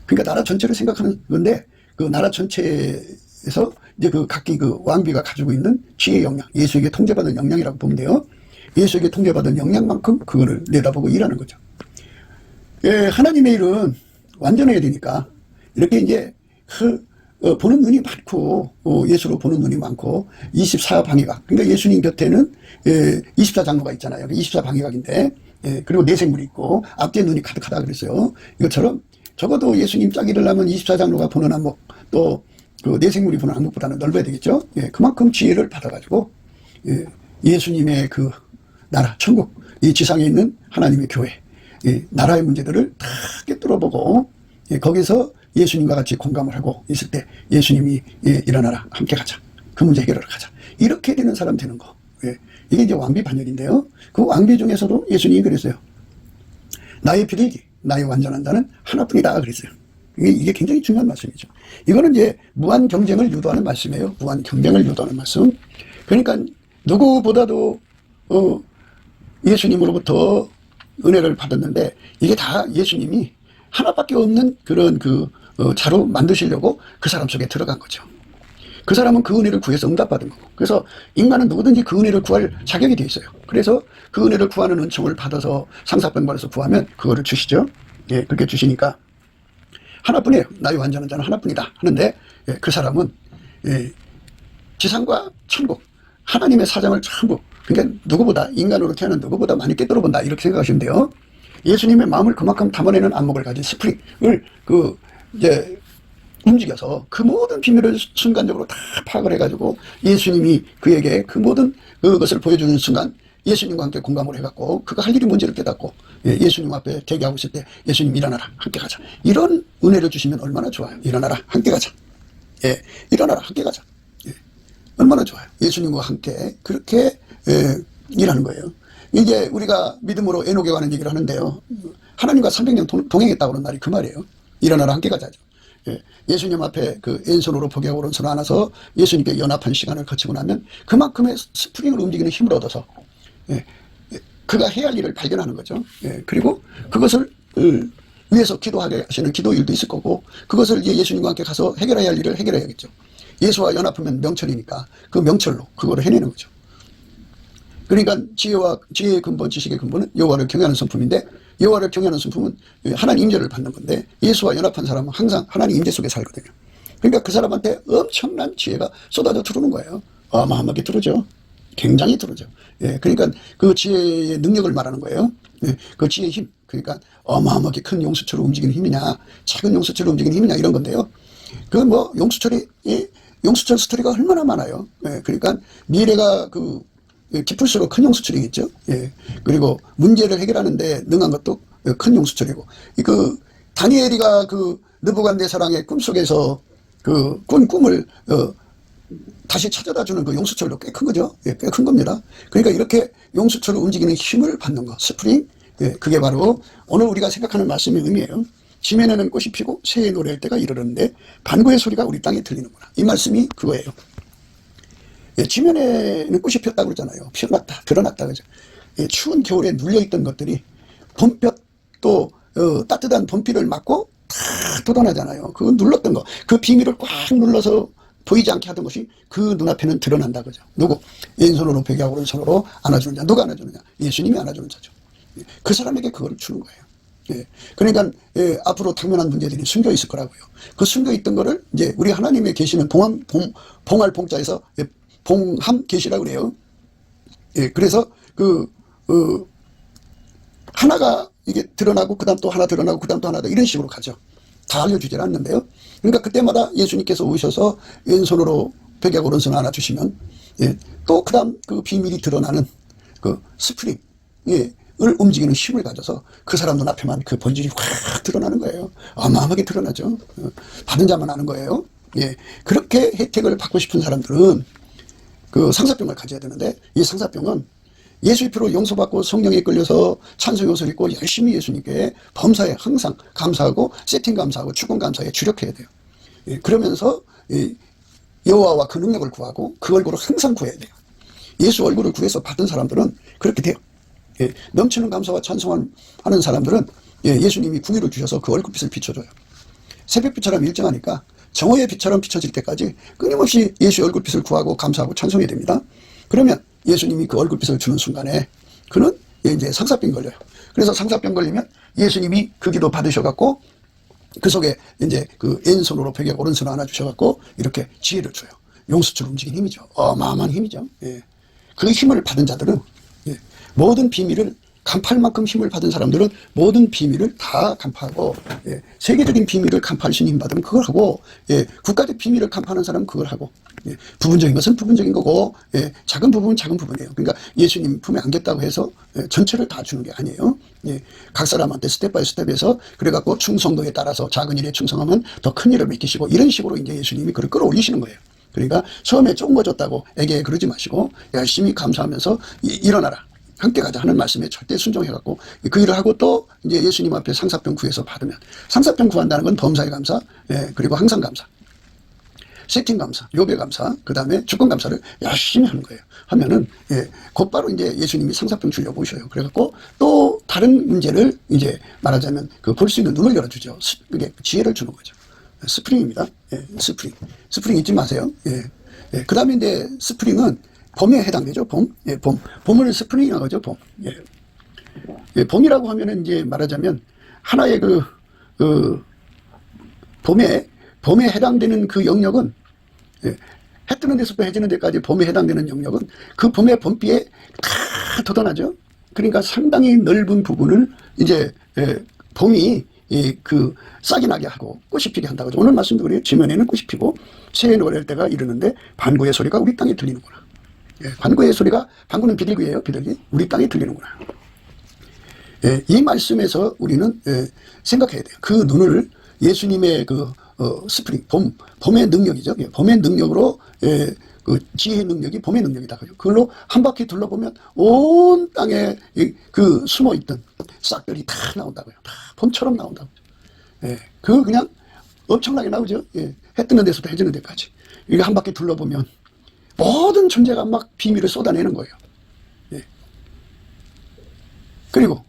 그러니까 나라 전체를 생각하는 건데, 그 나라 전체에서 이제 그 각기 그 왕비가 가지고 있는 지혜 역량, 예수에게 통제받은 역량이라고 보면 돼요. 예수에게 통제받은 역량만큼 그거를 내다보고 일하는 거죠. 하나님의 일은 완전해야 되니까 이렇게 이제 보는 눈이 많고, 예수로 보는 눈이 많고, 24방위각, 그러니까 예수님 곁에는 24장로가 있잖아요. 24방위각인데, 그리고 내생물이 있고 앞뒤에 눈이 가득하다 그랬어요. 이것처럼 적어도 예수님 짝이 되려면 24장로가 보는 안목, 또 그 내생물이 보는 안목보다는 넓어야 되겠죠. 그만큼 지혜를 받아가지고 예수님의 그 나라, 천국, 이 지상에 있는 하나님의 교회, 나라의 문제들을 다 꿰뚫어보고, 거기서 예수님과 같이 공감을 하고 있을 때 예수님이 일어나라, 함께 가자, 그 문제 해결하러 가자, 이렇게 되는 사람 되는 거. 이게 이제 왕비 반열인데요. 그 왕비 중에서도 예수님이 그랬어요. 나의 비둘기, 나의 완전한 자는 하나뿐이다 그랬어요. 이게 굉장히 중요한 말씀이죠. 이거는 이제 무한 경쟁을 유도하는 말씀이에요. 무한 경쟁을 유도하는 말씀. 그러니까 누구보다도 예수님으로부터 은혜를 받았는데, 이게 다 예수님이 하나밖에 없는 그런 자로 만드시려고 그 사람 속에 들어간 거죠. 그 사람은 그 은혜를 구해서 응답받은 거고, 그래서 인간은 누구든지 그 은혜를 구할 자격이 돼 있어요. 그래서 그 은혜를 구하는 은총을 받아서 상사병받아서 구하면 그거를 주시죠. 그렇게 주시니까 하나뿐이에요. 나의 완전한 자는 하나뿐이다 하는데, 그 사람은 지상과 천국, 하나님의 사장을 전부, 그러니까 누구보다, 인간으로 태어난 누구보다 많이 깨달아본다, 이렇게 생각하시면 돼요. 예수님의 마음을 그만큼 담아내는 안목을 가진 스프링을 이제 움직여서 그 모든 비밀을 순간적으로 다 파악을 해가지고 예수님이 그에게 그 모든 그것을 보여주는 순간 예수님과 함께 공감을 해갖고 그가 할 일이 뭔지를 깨닫고, 예수님 앞에 대기하고 있을 때 예수님 일어나라, 함께 가자, 이런 은혜를 주시면 얼마나 좋아요. 일어나라, 함께 가자. 일어나라, 함께 가자. 얼마나 좋아요. 예수님과 함께 그렇게 일하는 거예요. 이제 우리가 믿음으로 에녹에 관한 얘기를 하는데요. 하나님과 300년 동행했다고 하는 말이 그 말이에요. 일어나라, 함께 가자죠. 예수님 앞에 그 왼손으로 포기하고 오른손을 안아서 예수님께 연합한 시간을 거치고 나면 그만큼의 스프링을 움직이는 힘을 얻어서 그가 해야 할 일을 발견하는 거죠. 그리고 그것을 위해서 기도하게 하시는 기도일도 있을 거고, 그것을 이제 예수님과 함께 가서 해결해야 할 일을 해결해야겠죠. 예수와 연합하면 명철이니까 그 명철로 그거를 해내는 거죠. 그러니까 지혜의 근본, 지식의 근본은 여호와를 경외하는 성품인데, 여호와를 경외하는 성품은 하나님 임재를 받는 건데, 예수와 연합한 사람은 항상 하나님 임재 속에 살거든요. 그러니까 그 사람한테 엄청난 지혜가 쏟아져 들어오는 거예요. 어마어마하게 들어오죠. 굉장히 들어오죠. 예, 그러니까 그 지혜의 능력을 말하는 거예요. 예, 그 지혜의 힘. 그러니까 어마어마하게 큰 용수철을 움직이는 힘이냐, 작은 용수철을 움직이는 힘이냐, 이런 건데요. 그 뭐 용수철 스토리가 얼마나 많아요. 예, 그러니까 미래가 깊을수록 큰 용수철이겠죠. 예, 그리고 문제를 해결하는데 능한 것도 큰 용수철이고, 다니엘이가 느부갓네살왕의 꿈속에서 꾼 꿈을 다시 찾아다 주는 그 용수철도 꽤 큰 거죠. 예, 꽤 큰 겁니다. 그러니까 이렇게 용수철을 움직이는 힘을 받는 거, 스프링. 예, 그게 바로 오늘 우리가 생각하는 말씀의 의미예요. 지면에는 꽃이 피고 새의 노래할 때가 이르렀는데 반구의 소리가 우리 땅에 들리는구나. 이 말씀이 그거예요. 예, 지면에는 꽃이 피었다고 그러잖아요. 피어났다, 드러났다, 그죠. 예, 추운 겨울에 눌려있던 것들이 봄볕 또 따뜻한 봄비를 맞고 다 돋아나잖아요. 그 눌렀던 거, 그 비밀을 꽉 눌러서 보이지 않게 하던 것이 그 눈앞에는 드러난다, 그죠. 누구? 왼손으로 벽에하고 오른손으로 안아주는 자. 누가 안아주느냐? 예수님이 안아주는 자죠. 예, 그 사람에게 그걸 주는 거예요. 예, 그러니까 앞으로 당면한 문제들이 숨겨 있을 거라고요. 그 숨겨 있던 거를 이제 우리 하나님의 계시는 봉할 봉자에서 봉함 계시라고 그래요. 예, 그래서 하나가 이게 드러나고 그다음 또 하나 드러나고 그다음 또 하나 이런 식으로 가죠. 다 알려주질 않는데요. 그러니까 그때마다 예수님께서 오셔서 왼손으로 벽에 오른손을 안아주시면, 예, 또 그다음 그 비밀이 드러나는 그 스프링, 예, 을 움직이는 힘을 가져서 그 사람 눈앞에만 그 본질이 확 드러나는 거예요. 어마어마하게 드러나죠. 받은 자만 아는 거예요. 예, 그렇게 혜택을 받고 싶은 사람들은 그 상사병을 가져야 되는데, 이 상사병은 예수의 피로 용서받고 성령에 끌려서 찬송의 옷을 입고 열심히 예수님께 범사에 항상 감사하고 세팅 감사하고 축원 감사에 주력해야 돼요. 예, 그러면서 여호와와 그 능력을 구하고 그 얼굴을 항상 구해야 돼요. 예수 얼굴을 구해서 받은 사람들은 그렇게 돼요. 예, 넘치는 감사와 찬송하는 사람들은 예수님이 궁유를 주셔서 그 얼굴빛을 비춰줘요. 새벽빛처럼 일정하니까 정오의 빛처럼 비춰질 때까지 끊임없이 예수의 얼굴빛을 구하고 감사하고 찬송해야 됩니다. 그러면 예수님이 그 얼굴빛을 주는 순간에 그는 이제 상사병 걸려요. 그래서 상사병 걸리면 예수님이 그 기도 받으셔갖고 그 속에 이제 그 왼손으로 벽에 오른손을 안아주셔갖고 이렇게 지혜를 줘요. 용수철 움직이는 힘이죠. 어마어마한 힘이죠. 예. 그 힘을 받은 자들은, 예, 모든 비밀을 간파할 만큼 힘을 받은 사람들은 모든 비밀을 다 간파하고, 예, 세계적인 비밀을 간파할 수 있는 힘 받으면 그걸 하고, 예, 국가적 비밀을 간파하는 사람은 그걸 하고, 예, 부분적인 것은 부분적인 거고, 예, 작은 부분은 작은 부분이에요. 그러니까 예수님 품에 안겼다고 해서 전체를 다 주는 게 아니에요. 예, 각 사람한테 스텝 바이 스텝에서 그래갖고 충성도에 따라서 작은 일에 충성하면 더 큰 일을 맡기시고, 이런 식으로 이제 예수님이 그걸 끌어올리시는 거예요. 그러니까 처음에 조금 거 줬다고 에게 그러지 마시고 열심히 감사하면서 일어나라, 함께 가자 하는 말씀에 절대 순종해갖고 그 일을 하고 또 이제 예수님 앞에 상사병 구해서 받으면, 상사병 구한다는 건 범사의 감사, 예, 그리고 항상 감사, 세팅 감사, 요배 감사, 그 다음에 주권 감사를 열심히 하는 거예요. 하면은, 예, 곧바로 이제 예수님이 상사병 주려고 오셔요. 그래갖고 또 다른 문제를 이제 말하자면 볼 수 있는 눈을 열어주죠. 그게 지혜를 주는 거죠. 스프링입니다. 예, 스프링 잊지 마세요. 예, 예, 그 다음에 이제 스프링은 봄에 해당되죠. 봄. 예, 봄을 스프링이라고 하죠. 봄. 예. 예, 봄이라고 하면은 이제 말하자면 하나의 봄에 해당되는 그 영역은, 예, 해 뜨는 데서부터 해지는 데까지 봄에 해당되는 영역은 그 봄의 봄비에 다 돋아나죠. 그러니까 상당히 넓은 부분을 이제, 예, 봄이 싹이 나게 하고 꽃이 피게 한다고 하죠. 오늘 말씀도 그래요. 지면에는 꽃이 피고 새의 노래할 때가 이르는데 반구의 소리가 우리 땅에 들리는구나. 예, 반구의 소리가, 반구는 비둘기예요. 비둘기. 우리 땅에 들리는구나. 예, 이 말씀에서 우리는, 예, 생각해야 돼요. 그 눈을 예수님의 스프링, 봄의 능력이죠. 예, 봄의 능력으로, 예, 그 지혜의 능력이 봄의 능력이다. 그걸로 한 바퀴 둘러보면 온 땅에 그 숨어있던 싹들이 다 나온다고요. 다 봄처럼 나온다고. 예, 그냥 엄청나게 나오죠. 예, 해 뜨는 데서부터 해지는 데까지. 이게 한 바퀴 둘러보면 모든 존재가 막 비밀을 쏟아내는 거예요. 예. 그리고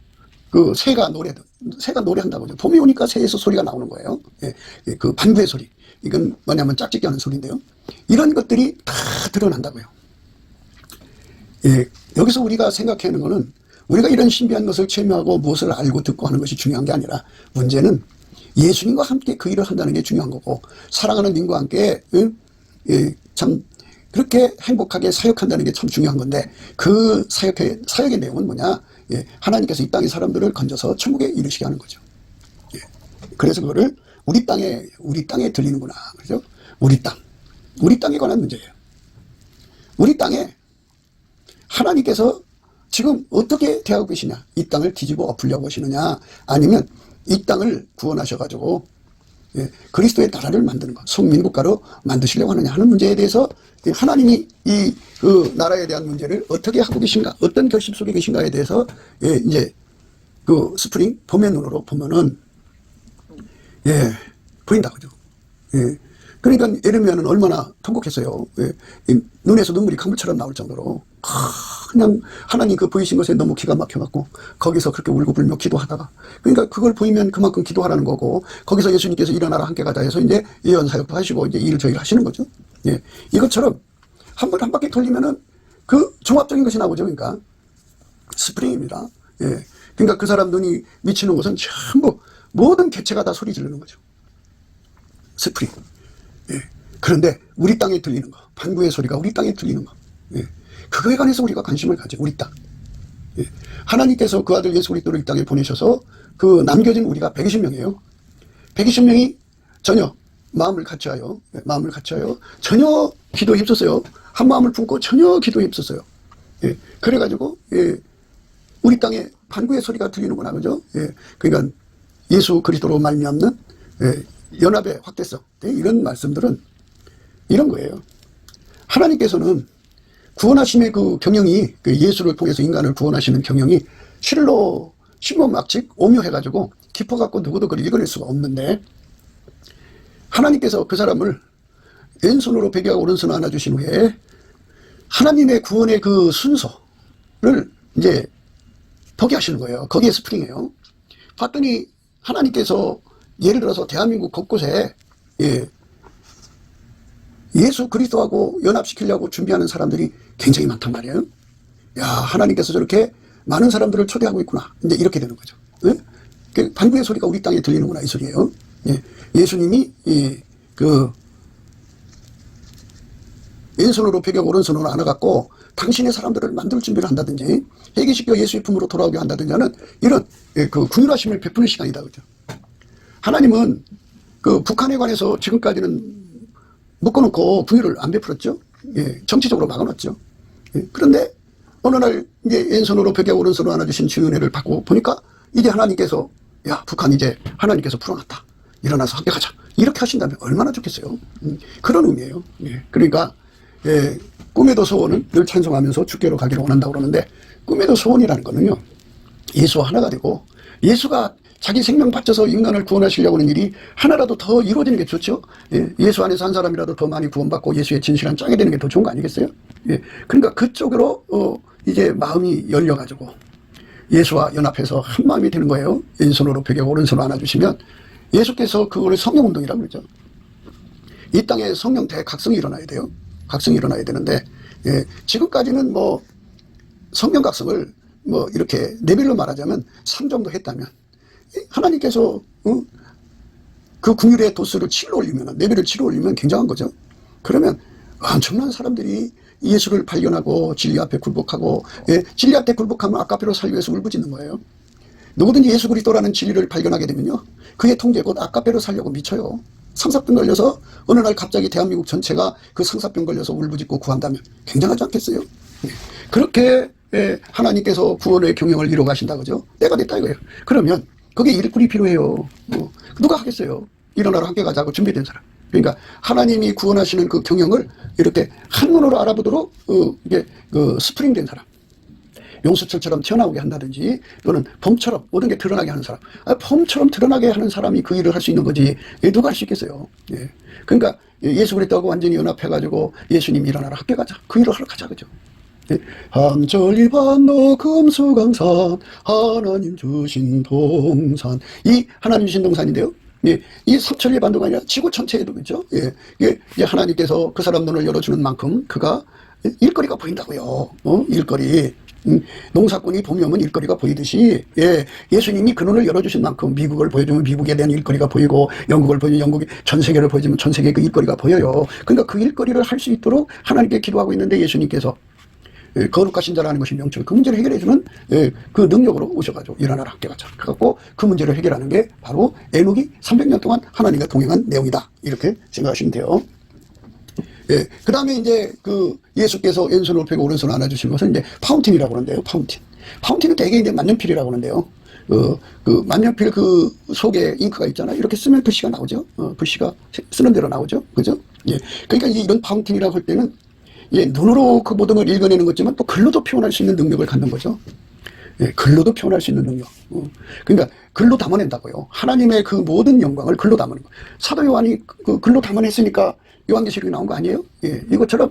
새가 노래한다고 하죠. 봄이 오니까 새에서 소리가 나오는 거예요. 예, 예, 그 반구의 소리. 이건 뭐냐면 짝짓기 하는 소리인데요. 이런 것들이 다 드러난다고요. 예, 여기서 우리가 생각하는 것은 우리가 이런 신비한 것을 체험하고 무엇을 알고 듣고 하는 것이 중요한 게 아니라 문제는 예수님과 함께 그 일을 한다는 게 중요한 거고 사랑하는 님과 함께 참 그렇게 행복하게 사역한다는 게 참 중요한 건데 그 사역의 내용은 뭐냐? 예, 하나님께서 이 땅의 사람들을 건져서 천국에 이르시게 하는 거죠. 예, 그래서 그거를 우리 땅에 들리는구나. 그죠? 우리 땅에 관한 문제예요. 우리 땅에 하나님께서 지금 어떻게 대하고 계시냐? 이 땅을 뒤집어 엎으려고 하시느냐? 아니면 이 땅을 구원하셔가지고 예, 그리스도의 나라를 만드는 것, 성민국가로 만드시려고 하느냐 하는 문제에 대해서 하나님이 그 나라에 대한 문제를 어떻게 하고 계신가, 어떤 결심 속에 계신가에 대해서 예, 이제 그 스프링 봄의 눈으로 보면은 예, 보인다 그죠? 예. 그러니까 예레미야는 얼마나 통곡했어요. 예, 눈에서 눈물이 강물처럼 나올 정도로 그냥 하나님 그 보이신 것에 너무 기가 막혀갖고 거기서 그렇게 울고불며 기도하다가 그러니까 그걸 보이면 그만큼 기도하라는 거고 거기서 예수님께서 일어나라 함께 가자 해서 이제 예언 사역도 하시고 이제 일을 저희를 하시는 거죠. 예, 이것처럼 한 번 한 바퀴 돌리면은 그 종합적인 것이 나오죠. 그러니까 스프링입니다. 예, 그러니까 그 사람 눈이 미치는 곳은 전부 모든 개체가 다 소리 지르는 거죠. 스프링. 예. 그런데 우리 땅에 들리는 거, 반구의 소리가 우리 땅에 들리는 거, 예. 그거에 관해서 우리가 관심을 가져. 우리 땅. 예. 하나님께서 그 아들 예수 그리스도를 이 땅에 보내셔서 그 남겨진 우리가 120명이에요. 120명이 전혀 마음을 같이하여, 전혀 기도에 힘썼어요. 한 마음을 품고 전혀 기도에 힘썼어요. 예. 그래가지고 예. 우리 땅에 반구의 소리가 들리는구나, 그죠? 예. 그러니까 예수 그리스도로 말미암는 예. 연합의 확대성, 이런 말씀들은 이런 거예요. 하나님께서는 구원하심의 그 경영이 그 예수를 통해서 인간을 구원하시는 경영이 실로 신문막직 오묘해가지고 깊어갖고 누구도 그걸 읽어낼 수가 없는데 하나님께서 그 사람을 왼손으로 베개와 오른손을 안아주신 후에 하나님의 구원의 그 순서를 이제 보게 하시는 거예요. 거기에 스프링이에요. 봤더니 하나님께서 예를 들어서 대한민국 곳곳에 예, 예수 그리스도하고 연합시키려고 준비하는 사람들이 굉장히 많단 말이에요. 야, 하나님께서 저렇게 많은 사람들을 초대하고 있구나. 이제 이렇게 되는 거죠. 예? 그 반구의 소리가 우리 땅에 들리는구나 이 소리예요. 예, 예수님이 그 왼손으로 베개 오른손으로 안아갖고 당신의 사람들을 만들 준비를 한다든지 회개시켜 예수의 품으로 돌아오게 한다든지 하는 이런 그 긍휼하심을 베푸는 시간이다 그죠. 하나님은 그 북한에 관해서 지금까지는 묶어놓고 긍휼을 안 베풀었죠. 예, 정치적으로 막아놨죠. 예, 그런데 어느 날 이제 왼손으로 베개 오른손으로 안아주신 주은혜를 받고 보니까 이제 하나님께서 야 북한 이제 하나님께서 풀어놨다. 일어나서 함께 가자. 이렇게 하신다면 얼마나 좋겠어요. 그런 의미예요. 예, 그러니까 예, 꿈에도 소원은 늘 찬송하면서 주께로 가기를 원한다고 그러는데 꿈에도 소원이라는 거는요. 예수와 하나가 되고 예수가 자기 생명 바쳐서 인간을 구원하시려고 하는 일이 하나라도 더 이루어지는 게 좋죠. 예, 예수 안에서 한 사람이라도 더 많이 구원받고 예수의 진실한 짝이 되는 게 더 좋은 거 아니겠어요? 예, 그러니까 그쪽으로 이제 마음이 열려가지고 예수와 연합해서 한 마음이 되는 거예요. 왼손으로 베개 오른손으로 안아주시면 예수께서 그거를 성령운동이라고 그러죠. 이 땅에 성령 대각성이 일어나야 돼요. 각성이 일어나야 되는데 예, 지금까지는 뭐 성령 각성을 뭐 이렇게 레벨로 말하자면 3 정도 했다면 하나님께서 그 긍휼의 도수를 7로 올리면 레벨을 7로 올리면 굉장한 거죠. 그러면 엄청난 사람들이 예수를 발견하고 진리 앞에 굴복하고 예, 진리 앞에 굴복하면 아까페로 살기 위해서 울부짖는 거예요. 누구든지 예수 그리스도라는 진리를 발견하게 되면요. 그의 통제 곧 아까페로 살려고 미쳐요. 상사병 걸려서 어느 날 갑자기 대한민국 전체가 그 상사병 걸려서 울부짖고 구한다면 굉장하지 않겠어요? 예. 그렇게 예, 하나님께서 구원의 경영을 이루어 가신다 그죠? 때가 됐다 이거예요. 그러면 거기에 일꾼이 필요해요. 누가 하겠어요? 일어나라 함께 가자고 준비된 사람. 그러니까 하나님이 구원하시는 그 경영을 이렇게 한눈으로 알아보도록 이게 그 스프링 된 사람. 용수철처럼 튀어나오게 한다든지 또는 봄처럼 모든 게 드러나게 하는 사람. 봄처럼 드러나게 하는 사람이 그 일을 할 수 있는 거지 누가 할 수 있겠어요. 예. 그러니까 예수 그리스도하고 완전히 연합해가지고 예수님 일어나라 함께 가자. 그 일을 하러 가자 그죠. 예. 한절이 반도 금수강산 하나님 주신 동산. 이 하나님 주신 동산인데요. 예, 이 삼천리 반도가 아니라 지구 전체에도 그죠. 예, 이게 하나님께서 그 사람 눈을 열어주는 만큼 그가 일거리가 보인다고요. 일거리. 농사꾼이 봄이 오면 일거리가 보이듯이, 예수님이 그 눈을 열어주신 만큼 미국을 보여주면 미국에 대한 일거리가 보이고, 영국을 보여주면 영국이 전 세계를 보여주면 전 세계의 그 일거리가 보여요. 그러니까 그 일거리를 할 수 있도록 하나님께 기도하고 있는데 예수님께서 거룩하신 자라는 것이 명철, 그 문제를 해결해주는 그 능력으로 오셔가지고 일어나라 함께 가자. 그래갖고 그 문제를 해결하는 게 바로 에녹이 300년 동안 하나님과 동행한 내용이다. 이렇게 생각하시면 돼요. 그 다음에 이제 그 예수께서 왼손을 펴고 오른손을 안아주신 것은 이제 파운틴이라고 하는데요. 파운틴은 되게 이제 만년필이라고 하는데요. 그 만년필 그 속에 잉크가 있잖아요. 이렇게 쓰면 글씨가 나오죠. 글씨가 쓰는 대로 나오죠. 그죠? 그러니까 이제 이런 파운틴이라고 할 때는 눈으로 그 모든 걸 읽어내는 거지만 또 글로도 표현할 수 있는 능력을 갖는 거죠. 글로도 표현할 수 있는 능력. 그러니까 글로 담아낸다고요. 하나님의 그 모든 영광을 글로 담아내는 거. 사도 요한이 그 글로 담아냈으니까 요한계시록이 나온 거 아니에요? 이것처럼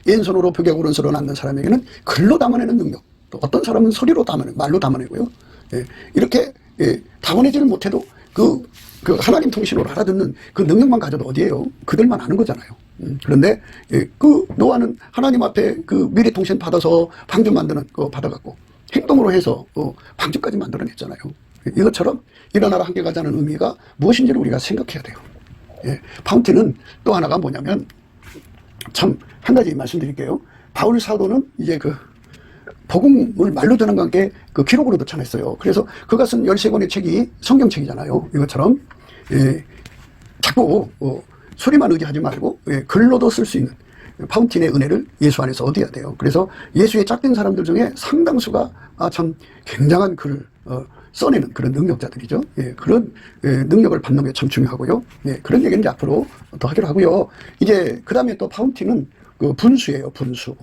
왼손으로 벽에 오른손으로 앉는 사람에게는 글로 담아내는 능력. 또 어떤 사람은 소리로 담아내고 말로 담아내고요. 이렇게 담아내지를 못해도 그 하나님 통신으로 알아듣는 그 능력만 가져도 어디에요? 그들만 아는 거잖아요. 그런데 그 노아는 하나님 앞에 그 미리 통신 받아서 방주 만드는 거 받아갖고 행동으로 해서 방주까지 만들어냈잖아요. 이것처럼 일어나라 함께 가자는 의미가 무엇인지를 우리가 생각해야 돼요. 파운틴은 또 하나가 뭐냐면 참 한 가지 말씀드릴게요. 바울 사도는 이제 그 복음을 말로 전한 관계 그 기록으로도 전했어요. 그래서 그가 쓴 13권의 책이 성경책이잖아요. 이것처럼 자꾸 소리만 의지하지 말고 글로도 쓸 수 있는 파운틴의 은혜를 예수 안에서 얻어야 돼요. 그래서 예수의 짝된 사람들 중에 상당수가 참 굉장한 글을 써내는 그런 능력자들이죠. 그런 능력을 받는 게 참 중요하고요. 그런 얘기는 이제 앞으로 더 하기로 하고요. 이제 그 다음에 또 파운틴은 그 분수예요. 분수.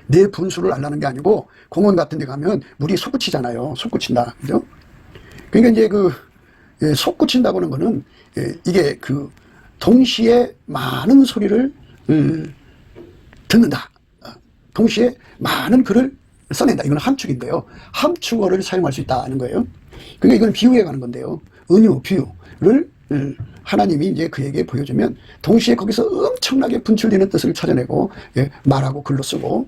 내 분수를 알라는 게 아니고 공원 같은 데 가면 물이 솟구치잖아요. 솟구친다. 그죠? 그러니까 이제 그 솟구친다고 하는 거는 이게 그 동시에 많은 소리를 듣는다. 동시에 많은 글을 써낸다. 이건 함축인데요. 함축어를 사용할 수 있다는 거예요. 그러니까 이건 비유에 가는 건데요. 은유, 비유를 하나님이 이제 그에게 보여주면 동시에 거기서 엄청나게 분출되는 뜻을 찾아내고 말하고 글로 쓰고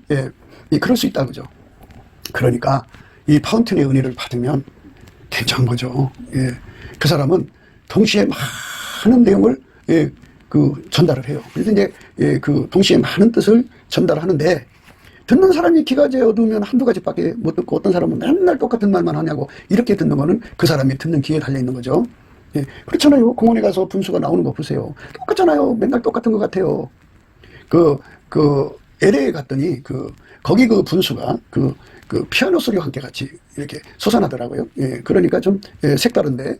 그럴 수 있다 그죠. 그러니까 이 파운틴의 은혜를 받으면 괜찮은 거죠. 그 사람은 동시에 많은 내용을 그 전달을 해요. 그래서 이제 그 동시에 많은 뜻을 전달하는데 듣는 사람이 귀가 어두우면 한두 가지밖에 못 듣고 어떤 사람은 맨날 똑같은 말만 하냐고 이렇게 듣는 거는 그 사람이 듣는 귀에 달려있는 거죠. 그렇잖아요. 공원에 가서 분수가 나오는 거 보세요. 똑같잖아요. 맨날 똑같은 것 같아요. LA에 갔더니 거기 그 분수가 그 피아노 소리와 함께 같이 이렇게 솟아나더라고요. 그러니까 좀 색다른데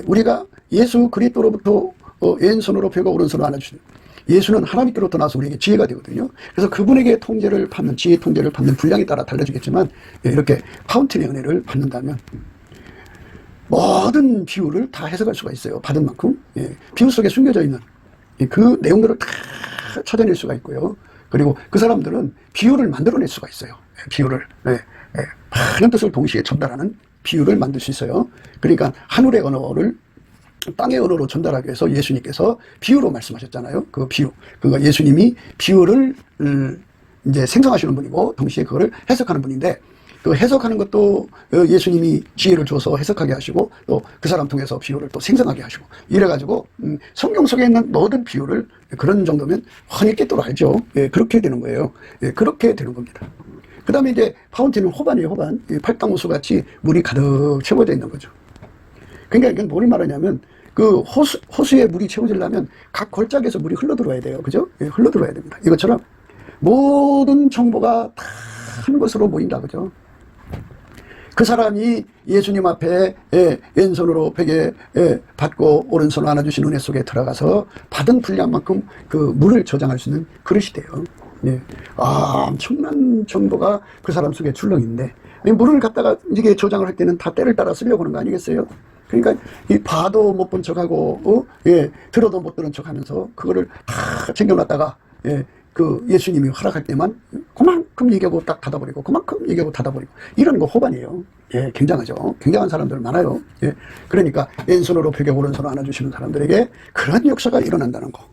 우리가 예수 그리스도로부터 왼손으로 펴고 오른손으로 안아주시는 예수는 하나님께로부터 나와서 우리에게 지혜가 되거든요. 그래서 그분에게 통제를 받는 지혜 통제를 받는 분량에 따라 달라지겠지만 이렇게 파운틴의 은혜를 받는다면 모든 비유를 다 해석할 수가 있어요. 받은 만큼. 비유 속에 숨겨져 있는 그 내용들을 다 찾아낼 수가 있고요. 그리고 그 사람들은 비유를 만들어낼 수가 있어요. 비유를. 많은 뜻을 동시에 전달하는 비유를 만들 수 있어요. 그러니까 하늘의 언어를 땅의 언어로 전달하기 위해서 예수님께서 비유로 말씀하셨잖아요. 그 비유. 그러니까 예수님이 비유를 이제 생성하시는 분이고 동시에 그거를 해석하는 분인데 그 해석하는 것도 예수님이 지혜를 줘서 해석하게 하시고 또 그 사람 통해서 비유를 또 생성하게 하시고 이래가지고 성경 속에 있는 모든 비유를 그런 정도면 훤히 깨뜨려 알죠. 그렇게 되는 거예요. 그렇게 되는 겁니다. 그 다음에 이제 파운틴은 호반이에요. 호반. 팔당호수 같이 물이 가득 채워져 있는 거죠. 그러니까 이건 뭘 말하냐면 그 호수에 물이 채워지려면 각 골짜기에서 물이 흘러들어야 돼요. 그죠? 흘러들어야 됩니다. 이것처럼 모든 정보가 다 한 곳으로 모인다. 그죠? 그 사람이 예수님 앞에 왼손으로 베개 받고 오른손으로 안아주신 은혜 속에 들어가서 받은 분량만큼 그 물을 저장할 수 있는 그릇이 돼요. 엄청난 정보가 그 사람 속에 출렁인데 물을 갖다가 이게 저장을 할 때는 다 때를 따라 쓰려고 하는 거 아니겠어요? 그러니까 이 봐도 못 본 척하고 들어도 못 들은 척하면서 그거를 다 챙겨놨다가 그 예수님이 허락할 때만 그만큼 얘기하고 딱 닫아버리고 그만큼 얘기하고 닫아버리고 이런 거 호반이에요. 굉장하죠. 굉장한 사람들 많아요. 그러니까 왼손으로 벽에 오른손으로 안아주시는 사람들에게 그런 역사가 일어난다는 거.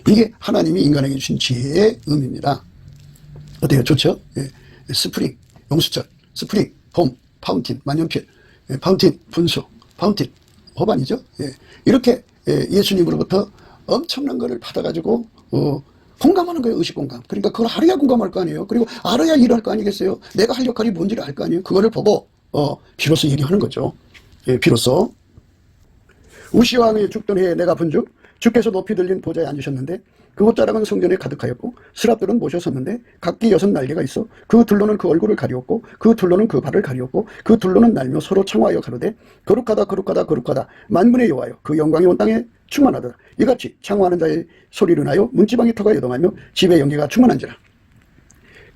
이게 하나님이 인간에게 주신 지혜의 의미입니다. 어때요? 좋죠? 예. 스프링, 용수철, 스프링, 봄, 파운틴, 만년필, 예. 파운틴, 분수, 파운틴, 호반이죠? 예. 이렇게 예수님으로부터 엄청난 거를 받아가지고 공감하는 거예요. 의식공감. 그러니까 그걸 알아야 공감할 거 아니에요. 그리고 알아야 일할 거 아니겠어요. 내가 할 역할이 뭔지를 알 거 아니에요. 그거를 보고 비로소 얘기하는 거죠. 예, 비로소. 우시왕이 죽던 해에 내가 본즉 주께서 높이 들린 보좌에 앉으셨는데 그 옷자락은 성전에 가득하였고 스랍들은 모셔섰는데 각기 6날개가 있어 그 둘로는 그 얼굴을 가리웠고 그 둘로는 그 발을 가리웠고 그 둘로는 날며 서로 청하여 가로되 거룩하다 거룩하다 거룩하다 만군의 여호와여 그 영광이 온 땅에 충만하더라. 이같이 창호하는 자의 소리를 하여 문지방의 터가 요동하며 집의 연기가 충만한지라.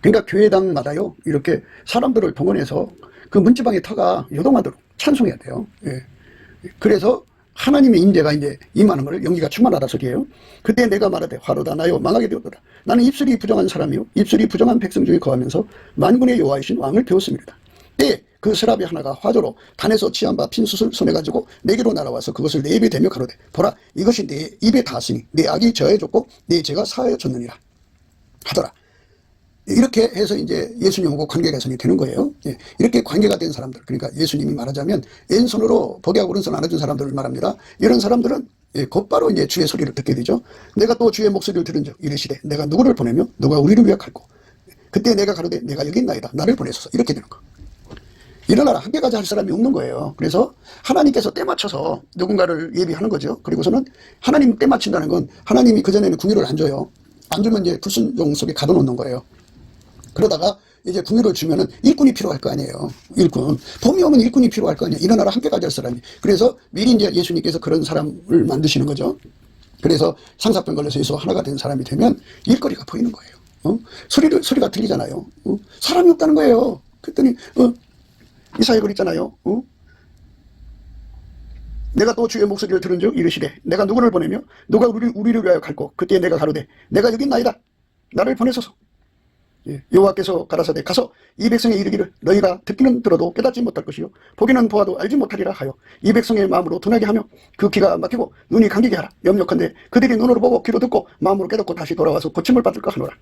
그러니까 교회당마다요 이렇게 사람들을 동원해서 그 문지방의 터가 요동하도록 찬송해야 돼요. 예. 그래서 하나님의 임재가 이제 임하는 것을 연기가 충만하다 소리예요. 그때 내가 말하되 화로다 나요 망하게 되었도다. 나는 입술이 부정한 사람이요 입술이 부정한 백성 중에 거하면서 만군의 여호와이신 왕을 배웠습니다. 때에 그 스랍이 하나가 화조로 단에서 취한 바 핀 숯을 손에 가지고 내게로 날아와서 그것을 내 입에 대며 가로되 보라 이것이 내 입에 닿았으니 내 악이 저해졌고 내 죄가 사하여졌느니라 하더라. 이렇게 해서 이제 예수님하고 관계 개선이 되는 거예요. 예. 이렇게 관계가 된 사람들, 그러니까 예수님이 말하자면 왼손으로 복하고 오른손 안아준 사람들을 말합니다. 이런 사람들은 곧바로 이제 주의 소리를 듣게 되죠. 내가 또 주의 목소리를 들은 적 이르시되 내가 누구를 보내며 누가 우리를 위하갈고 그때 내가 가로되 내가 여기 있나이다 나를 보내소서 이렇게 되는 거. 일어나라 함께 가자 할 사람이 없는 거예요. 그래서 하나님께서 때 맞춰서 누군가를 예비하는 거죠. 그리고서는 하나님 때 맞춘다는 건 하나님이 그전에는 궁유를 안 줘요. 안 주면 이제 불순종 속에 가둬놓는 거예요. 그러다가 이제 궁유를 주면은 일꾼이 필요할 거 아니에요. 일꾼. 봄이 오면 일꾼이 필요할 거 아니에요. 일어나라 함께 가자 할 사람이. 그래서 미리 이제 예수님께서 그런 사람을 만드시는 거죠. 그래서 상사병 걸려서 예수와 하나가 된 사람이 되면 일거리가 보이는 거예요. 소리가 들리잖아요. 사람이 없다는 거예요. 그랬더니 이사야 글 있잖아요. 내가 또 주의 목소리를 들은 즉 이르시되 내가 누구를 보내며 누가 우리를 위하여 갈고 그때 내가 가로되 내가 여기 있나이다 나를 보내소서. 여호와께서 가라사대 가서 이 백성에 이르기를 너희가 듣기는 들어도 깨닫지 못할 것이요 보기는 보아도 알지 못하리라 하여 이 백성의 마음으로 둔하게 하며 그 귀가 막히고 눈이 감기게 하라. 염려컨대 그들이 눈으로 보고 귀로 듣고 마음으로 깨닫고 다시 돌아와서 고침을 받을까 하노라.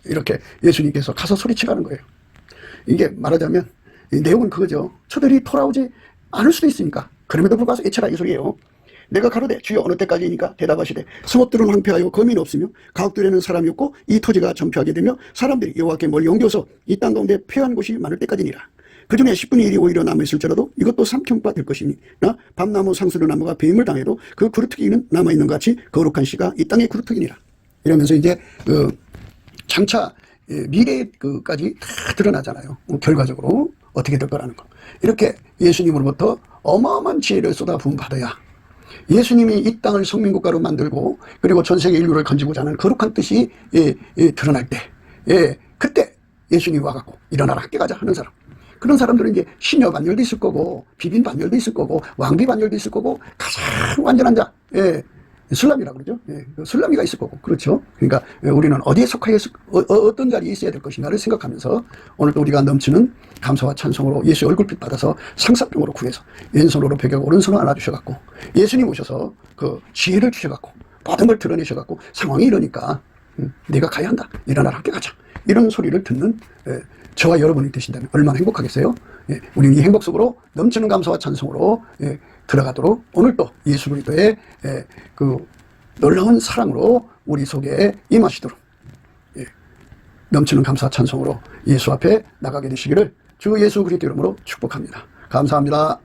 이렇게 예수님께서 가서 소리치라는 거예요. 이게 말하자면 이 내용은 그거죠. 저들이 돌아오지 않을 수도 있으니까 그럼에도 불구하고 애처라 이 소리예요. 내가 가로되 주여 어느 때까지이니까 대답하시되 성읍들은 황폐하여 거민이 없으며 가옥들에는 사람이 없고 이 토지가 전폐하게 되며 사람들이 여호와께 멀리 옮겨서 이 땅 가운데 폐한 곳이 많을 때까지니라. 그 중에 10분의 1이 오히려 남아있을지라도 이것도 삼켜바 될 것이니 밤나무 상수르 나무가 배임을 당해도 그 구루트기는 남아있는 것 같이 거룩한 씨가 이 땅의 구루트기니라. 이러면서 이제 장차 미래의 그까지 다 드러나잖아요. 결과적으로 어떻게 될 거라는 거. 이렇게 예수님으로부터 어마어마한 지혜를 쏟아부음 받아야 예수님이 이 땅을 성민국가로 만들고 그리고 전 세계 인류를 건지고자 하는 거룩한 뜻이 드러날 때 그때 예수님이 와갖고 일어나라 함께 가자 하는 사람. 그런 사람들은 이제 시녀 반열도 있을 거고 비빈 반열도 있을 거고 왕비 반열도 있을 거고 가장 완전한 자 슬라미라고 그러죠. 슬라미가 있을 거고 그렇죠. 그러니까 우리는 어디에 속하여 어떤 자리에 있어야 될 것인가를 생각하면서 오늘도 우리가 넘치는 감사와 찬송으로 예수의 얼굴빛 받아서 상사병으로 구해서 왼손으로 베개고 오른손으로 안아주셔갖고 예수님 오셔서 그 지혜를 주셔갖고 모든 걸 드러내셔갖고 상황이 이러니까 내가 가야 한다. 일어나라 함께 가자. 이런 소리를 듣는 저와 여러분이 되신다면 얼마나 행복하겠어요. 우리 이 행복 속으로 넘치는 감사와 찬송으로 들어가도록 오늘도 예수 그리스도의 그 놀라운 사랑으로 우리 속에 임하시도록 넘치는 감사와 찬송으로 예수 앞에 나가게 되시기를 주 예수 그리스도 이름으로 축복합니다. 감사합니다.